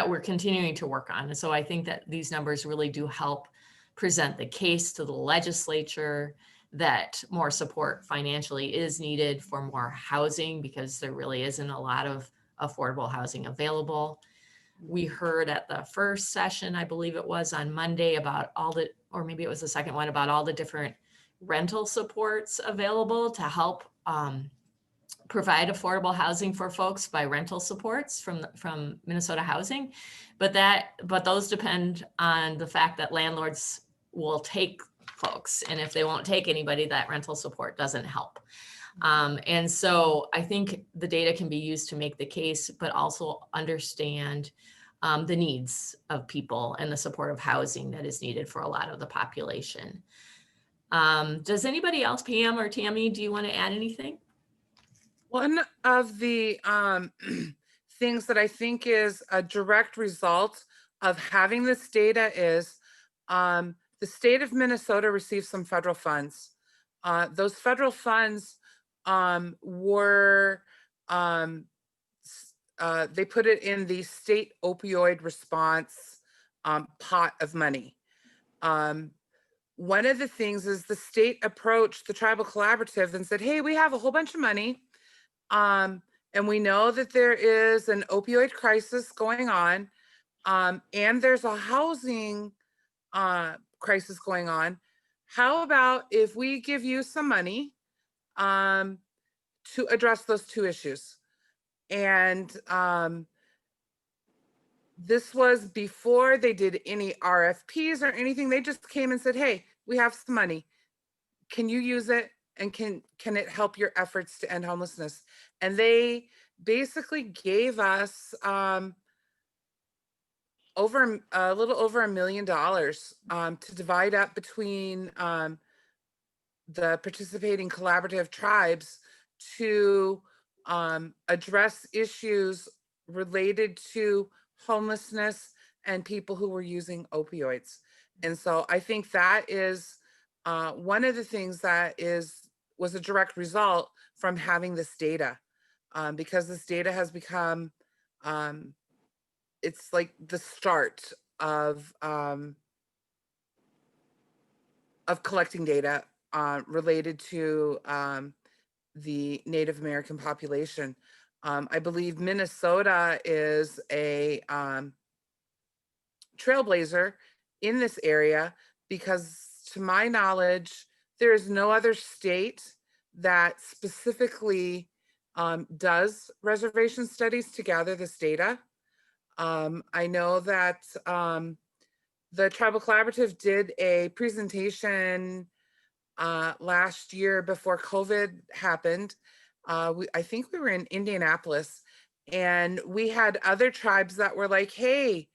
we're continuing to work on. And so I think that these numbers really do help present the case to the legislature that more support financially is needed for more housing, because there really isn't a lot of affordable housing available. We heard at the first session, I believe it was on Monday, about or maybe it was the second one, about all the different rental supports available to help provide affordable housing for folks by rental supports from Minnesota Housing. But those depend on the fact that landlords will take folks. And if they won't take anybody, that rental support doesn't help. And so I think the data can be used to make the case, but also understand the needs of people and the supportive housing that is needed for a lot of the population. Does anybody else, Pam or Tammy, do you want to add anything? One of the things that I think is a direct result of having this data is the state of Minnesota received some federal funds. Those federal funds were, they put it in the state opioid response pot of money. One of the things is the state approached the tribal collaborative and said, hey, we have a whole bunch of money. And we know that there is an opioid crisis going on, and there's a housing crisis going on. How about if we give you some money to address those two issues? And this was before they did any RFPs or anything. They just came and said, hey, we have some money. Can you use it? And can it help your efforts to end homelessness? And they basically gave us a little over $1 million to divide up between the participating collaborative tribes to address issues related to homelessness and people who were using opioids. And so I think that is one of the things that was a direct result from having this data, because this data has become, it's like the start of collecting data related to the Native American population. I believe Minnesota is a trailblazer in this area, because to my knowledge, there is no other state that specifically does reservation studies to gather this data. I know that the Tribal Collaborative did a presentation last year before COVID happened. I think we were in Indianapolis, and we had other tribes that were like, hey,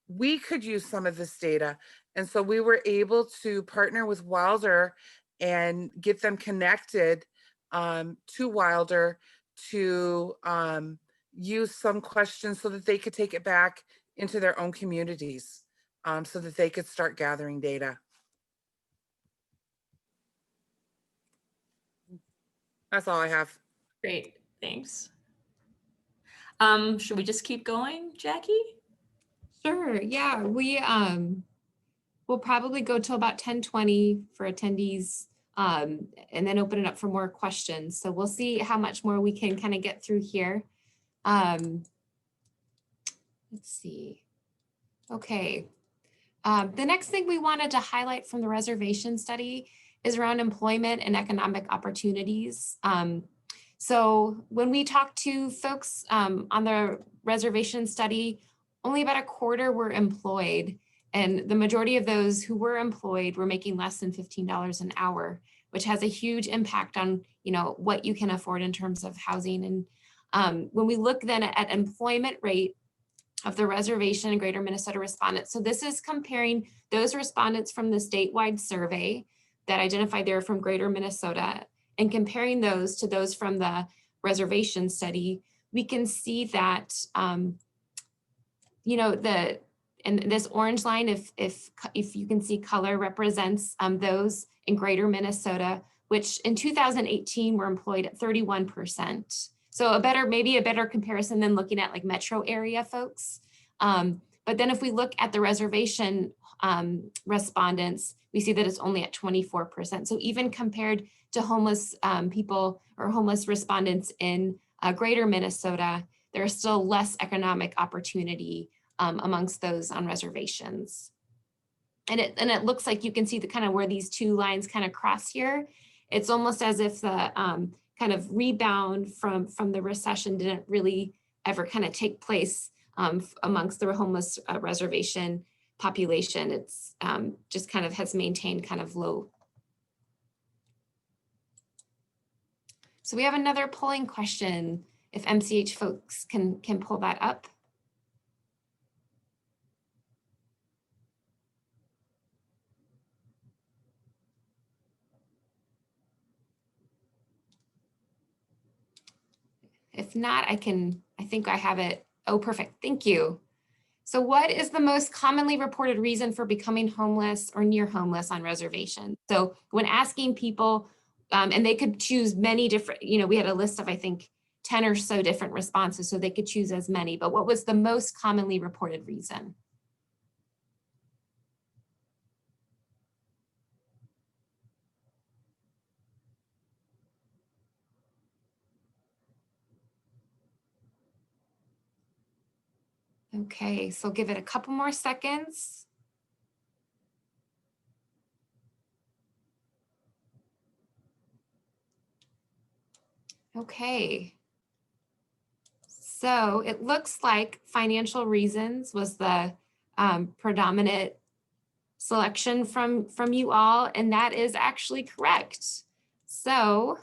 we could use some of this data. And so we were able to partner with Wilder and get them connected to Wilder to use some questions so that they could take it back into their own communities, so that they could start gathering data. That's all I have. Great, thanks. Should we just keep going, Jackie? Sure, yeah, we'll probably go till about 10:20 for attendees, and then open it up for more questions. So we'll see how much more we can kind of get through here. Let's see. Okay. The next thing we wanted to highlight from the reservation study is around employment and economic opportunities. So when we talked to folks on the reservation study, only about a quarter were employed, and the majority of those who were employed were making less than $15 an hour, which has a huge impact on what you can afford in terms of housing. And when we look then at employment rate of the reservation and Greater Minnesota respondents, so this is comparing those respondents from the statewide survey that identified they're from Greater Minnesota and comparing those to those from the reservation study, we can see that, you know, and this orange line, if you can see, color represents those in greater Minnesota, which in 2018 were employed at 31%. So maybe a better comparison than looking at like metro area folks. But then if we look at the reservation respondents, we see that it's only at 24%. So even compared to homeless people or homeless respondents in greater Minnesota, there is still less economic opportunity amongst those on reservations. And it looks like you can see the kind of where these two lines kind of cross here. It's almost as if the kind of rebound from the recession didn't really ever kind of take place amongst the homeless reservation population. It's just kind of has maintained kind of low. So we have another polling question, if MCH folks can pull that up. If not, I think I have it. Oh, perfect. Thank you. So what is the most commonly reported reason for becoming homeless or near homeless on reservation? So when asking people, and they could choose many different, you know, we had a list of, I think, 10 or so different responses, so they could choose as many, but what was the most commonly reported reason? Okay, so give it a couple more seconds. Okay. So it looks like financial reasons was the predominant selection from you all, and that is actually correct. So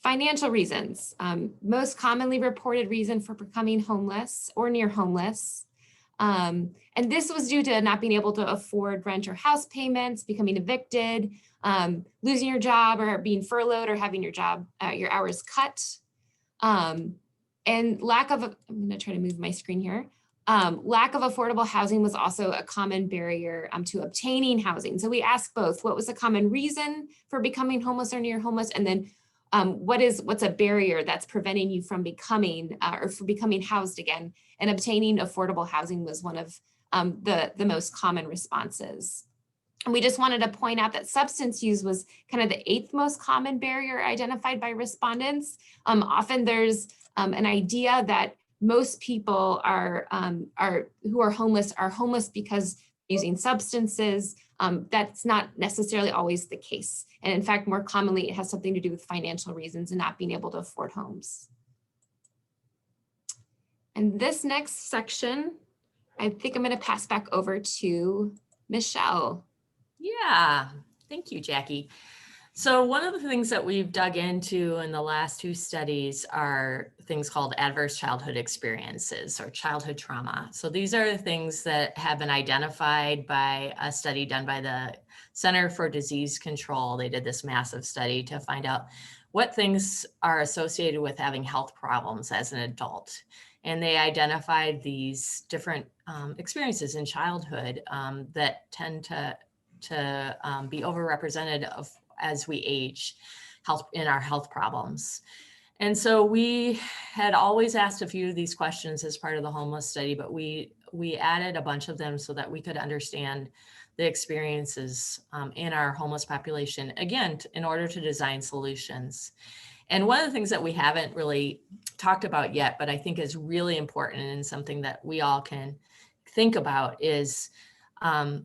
financial reasons, most commonly reported reason for becoming homeless or near homeless. And this was due to not being able to afford rent or house payments, becoming evicted, losing your job or being furloughed or having your hours cut. And lack of, I'm gonna try to move my screen here. Lack of affordable housing was also a common barrier to obtaining housing. So we asked both, what was a common reason for becoming homeless or near homeless? And then what's a barrier that's preventing you from becoming or for becoming housed again? And obtaining affordable housing was one of the most common responses. And we just wanted to point out that substance use was kind of the 8th most common barrier identified by respondents. Often there's an idea that most people who are homeless because using substances. That's not necessarily always the case. And in fact, more commonly, it has something to do with financial reasons and not being able to afford homes. And this next section, I think I'm going to pass back over to Michelle. Yeah, thank you, Jackie. So one of the things that we've dug into in the last 2 studies are things called adverse childhood experiences or childhood trauma. So these are the things that have been identified by a study done by the Center for Disease Control. They did this massive study to find out what things are associated with having health problems as an adult. And they identified these different experiences in childhood that tend to be overrepresented as we age in our health problems. And so we had always asked a few of these questions as part of the homeless study, but we added a bunch of them so that we could understand the experiences in our homeless population, again, in order to design solutions. And one of the things that we haven't really talked about yet, but I think is really important and something that we all can think about is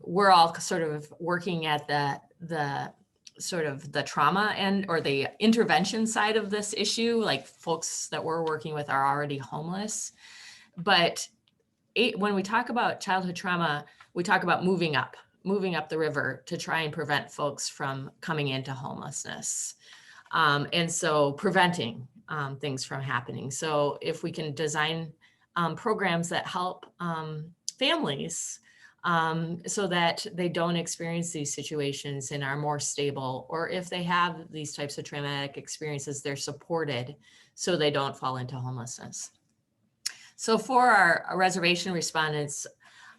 we're all sort of working at the sort of the trauma and or the intervention side of this issue, like folks that we're working with are already homeless. But when we talk about childhood trauma, we talk about moving up the river to try and prevent folks from coming into homelessness. And so preventing things from happening. So if we can design programs that help families so that they don't experience these situations and are more stable, or if they have these types of traumatic experiences, they're supported so they don't fall into homelessness. So for our reservation respondents,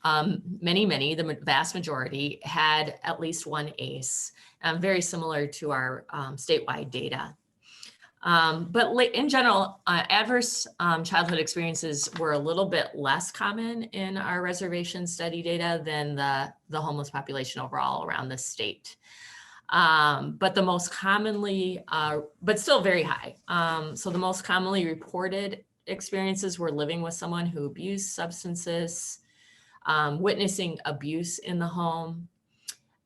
many, the vast majority had at least one ACE, very similar to our statewide data. But in general, adverse childhood experiences were a little bit less common in our reservation study data than the homeless population overall around the state. But the most commonly, but still very high. So the most commonly reported experiences were living with someone who abused substances, witnessing abuse in the home,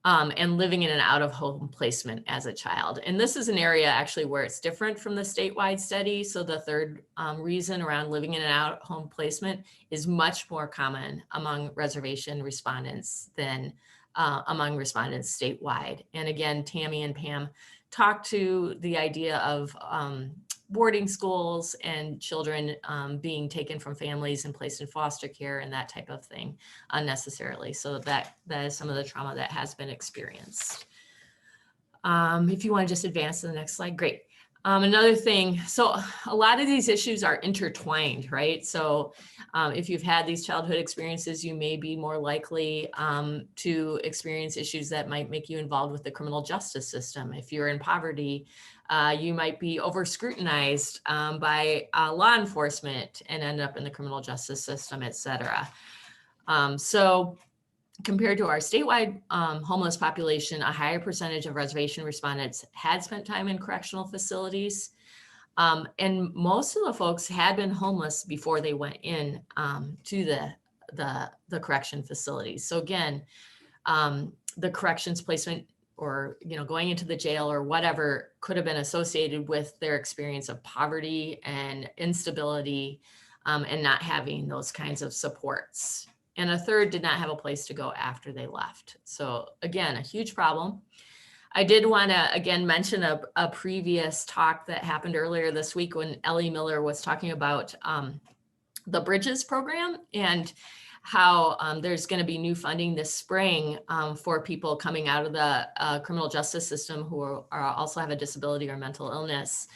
and living in an out-of-home placement as a child. And this is an area actually where it's different from the statewide study. So the third reason around living in an out-of-home placement is much more common among reservation respondents than among respondents statewide. And again, Tammy and Pam talked to the idea of boarding schools and children being taken from families and placed in foster care and that type of thing unnecessarily. So that is some of the trauma that has been experienced. If you want to just advance to the next slide, great. Another thing, so a lot of these issues are intertwined, right? So if you've had these childhood experiences, you may be more likely to experience issues that might make you involved with the criminal justice system. If you're in poverty, you might be over scrutinized by law enforcement and end up in the criminal justice system, et cetera. So compared to our statewide homeless population, a higher percentage of reservation respondents had spent time in correctional facilities. And most of the folks had been homeless before they went in to the correction facilities. So again, the corrections placement or going into the jail or whatever could have been associated with their experience of poverty and instability and not having those kinds of supports. And a third did not have a place to go after they left. So again, a huge problem. I did want to again mention a previous talk that happened earlier this week when Ellie Miller was talking about the Bridges program and how there's going to be new funding this spring for people coming out of the criminal justice system who also have a disability or mental illness.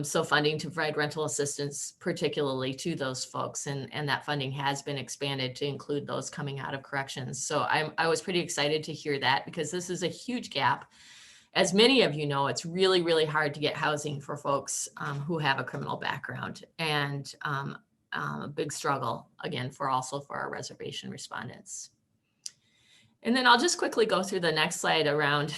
So funding to provide rental assistance, particularly to those folks, and that funding has been expanded to include those coming out of corrections. So I was pretty excited to hear that because this is a huge gap. As many of you know, it's really, really hard to get housing for folks who have a criminal background, and a big struggle, again, for our reservation respondents. And then I'll just quickly go through the next slide around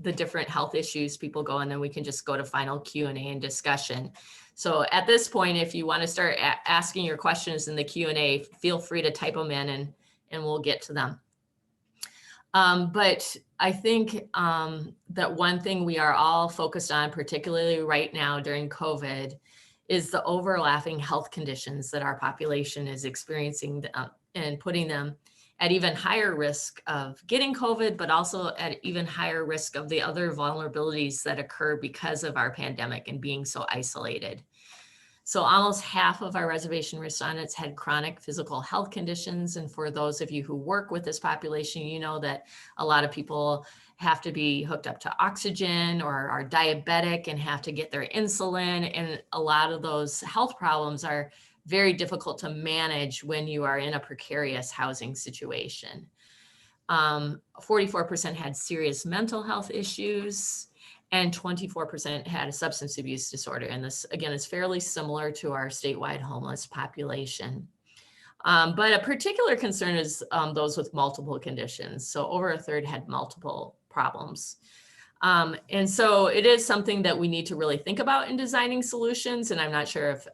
the different health issues people go, and then we can just go to final Q&A and discussion. So at this point, if you want to start asking your questions in the Q&A, feel free to type them in and we'll get to them. But I think that one thing we are all focused on, particularly right now during COVID, is the overlapping health conditions that our population is experiencing and putting them at even higher risk of getting COVID, but also at even higher risk of the other vulnerabilities that occur because of our pandemic and being so isolated. So almost half of our reservation respondents had chronic physical health conditions. And for those of you who work with this population, you know that a lot of people have to be hooked up to oxygen or are diabetic and have to get their insulin. And a lot of those health problems are very difficult to manage when you are in a precarious housing situation. 44% had serious mental health issues, and 24% had a substance abuse disorder. And this, again, is fairly similar to our statewide homeless population. But a particular concern is those with multiple conditions. So over a third had multiple problems. And so it is something that we need to really think about in designing solutions. And I'm not sure if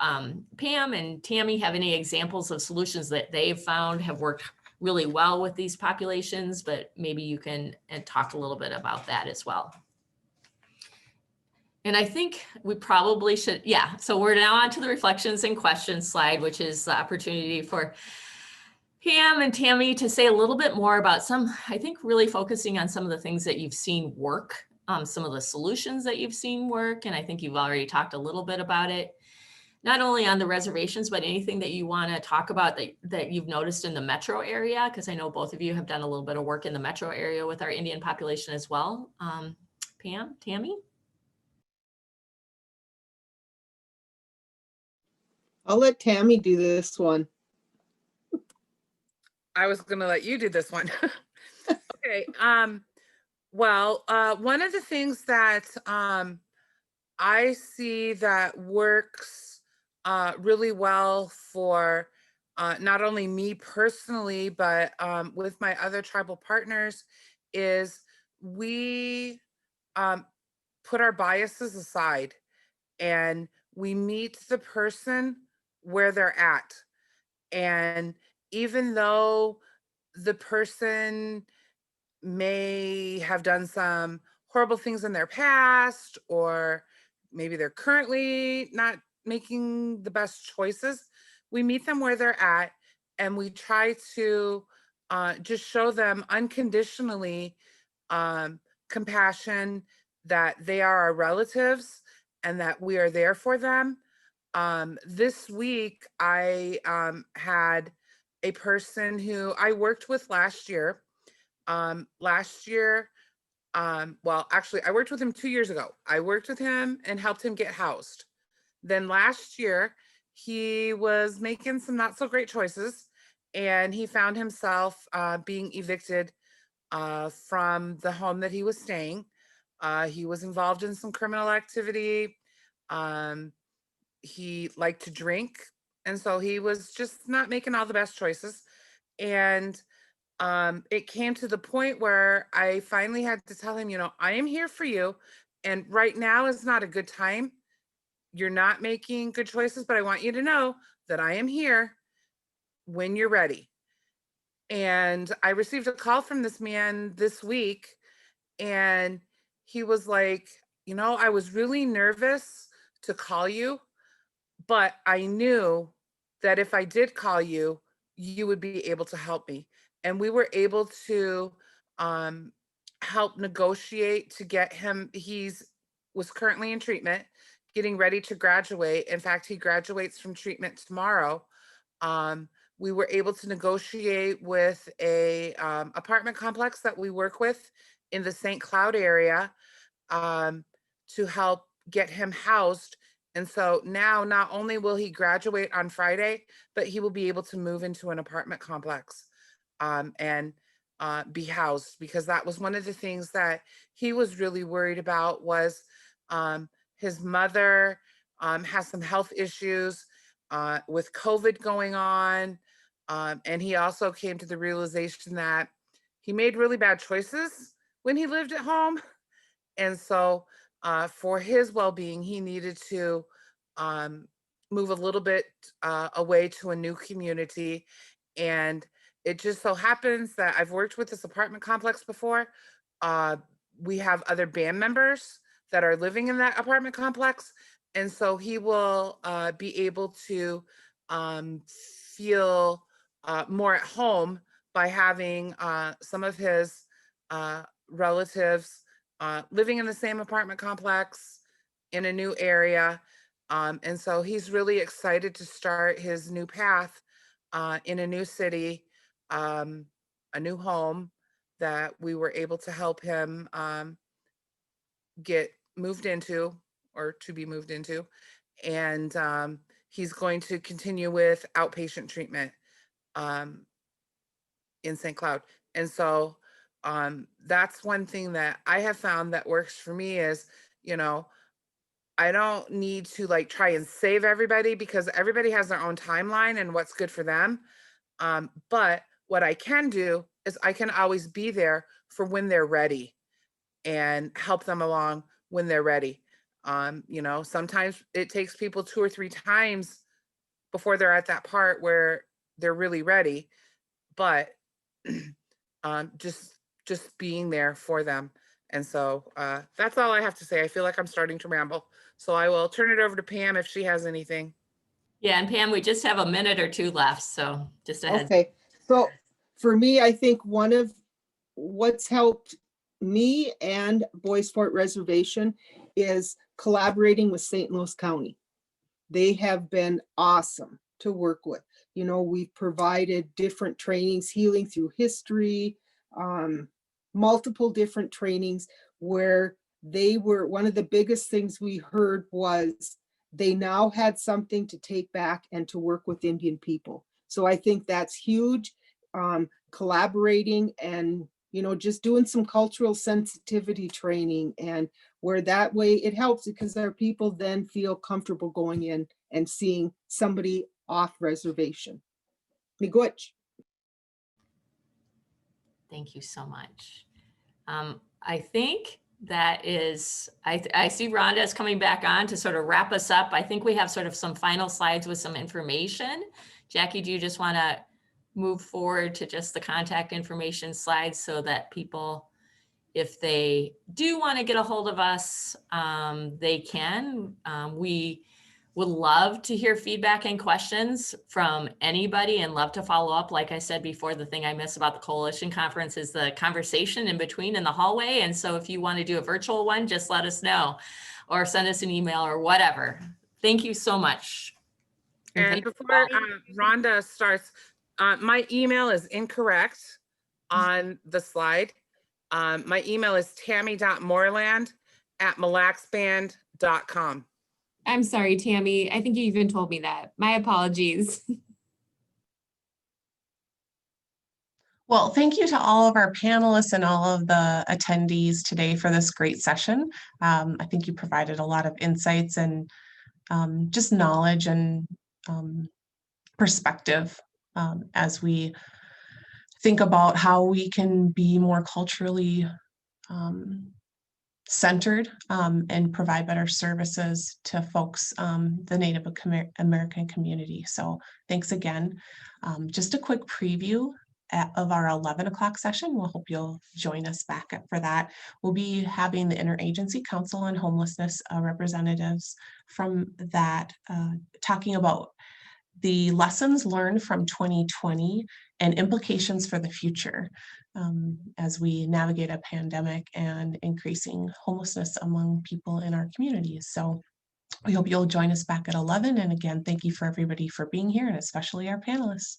Pam and Tammy have any examples of solutions that they've found have worked really well with these populations, but maybe you can talk a little bit about that as well. And I think we probably should, yeah. So we're now on to the reflections and questions slide, which is the opportunity for Pam and Tammy to say a little bit more about I think really focusing on some of the things that you've seen work, some of the solutions that you've seen work. And I think you've already talked a little bit about it. not only on the reservations, but anything that you want to talk about that you've noticed in the metro area, because I know both of you have done a little bit of work in the metro area with our Indian population as well. Pam, Tammy? I'll let Tammy do this one. I was going to let you do this one. Okay. Well, one of the things that I see that works really well for not only me personally, but with my other tribal partners is we put our biases aside and we meet the person where they're at. And even though the person may have done some horrible things in their past, or maybe they're currently not making the best choices, we meet them where they're at and we try to just show them unconditionally compassion, that they are our relatives and that we are there for them. This week, I had a person who I worked with last year. Well, actually, I worked with him 2 years ago. I worked with him and helped him get housed. Then last year, he was making some not so great choices, and he found himself being evicted from the home that he was staying. He was involved in some criminal activity. He liked to drink, and so he was just not making all the best choices. And it came to the point where I finally had to tell him, I am here for you. And right now is not a good time. You're not making good choices, but I want you to know that I am here when you're ready. And I received a call from this man this week, and he was like, I was really nervous to call you, but I knew that if I did call you, you would be able to help me. And we were able to help negotiate to get him. Was currently in treatment, getting ready to graduate. In fact, he graduates from treatment tomorrow. We were able to negotiate with a apartment complex that we work with in the St. Cloud area to help get him housed. And so now not only will he graduate on Friday, but he will be able to move into an apartment complex and be housed, because that was one of the things that he was really worried about. Was his mother has some health issues with COVID going on. And he also came to the realization that he made really bad choices when he lived at home. And so for his well-being, he needed to move a little bit away to a new community. And it just so happens that I've worked with this apartment complex before. We have other band members that are living in that apartment complex. And so he will be able to feel more at home by having some of his relatives living in the same apartment complex in a new area. And so he's really excited to start his new path in a new city, a new home that we were able to help him get moved into, or to be moved into. And he's going to continue with outpatient treatment in St. Cloud. And so that's one thing that I have found that works for me is, I don't need to try and save everybody, because everybody has their own timeline and what's good for them. But what I can do is I can always be there for when they're ready and help them along when they're ready. Sometimes it takes people 2 or 3 times before they're at that part where they're really ready, but just being there for them. And so that's all I have to say. I feel like I'm starting to ramble, so I will turn it over to Pam if she has anything. Yeah, and Pam, we just have a minute or two left, so just a heads. Okay, so for me, I think one of what's helped me and Boys Fort Reservation is collaborating with St. Louis County. they have been awesome to work with. You know, we've provided different trainings, healing through history, multiple different trainings where they were, one of the biggest things we heard was they now had something to take back and to work with Indian people. So I think that's huge. Collaborating and, you know, just doing some cultural sensitivity training, and where that way it helps because our people then feel comfortable going in and seeing somebody off reservation. Miigwech. Thank you so much. I think that is, I see Rhonda is coming back on to sort of wrap us up. I think we have sort of some final slides with some information. Jackie, do you just want to move forward to just the contact information slides so that people, if they do want to get a hold of us, they can. We would love to hear feedback and questions from anybody and love to follow up. Like I said before, the thing I miss about the Coalition Conference is the conversation in between in the hallway. And so if you want to do a virtual one, just let us know or send us an email or whatever. Thank you so much. And before Rhonda starts, my email is incorrect on the slide. My email is tammy.moreland@mille lacsband.com. I'm sorry, Tammy. I think you even told me that. My apologies. Well, thank you to all of our panelists and all of the attendees today for this great session. I think you provided a lot of insights and just knowledge and perspective as we think about how we can be more culturally centered and provide better services to folks, the Native American community. So thanks again. Just a quick preview of our 11 o'clock session. We'll hope you'll join us back for that. We'll be having the Interagency Council on Homelessness representatives from that talking about the lessons learned from 2020 and implications for the future as we navigate a pandemic and increasing homelessness among people in our communities. So we hope you'll join us back at 11. And again, thank you for everybody for being here, and especially our panelists.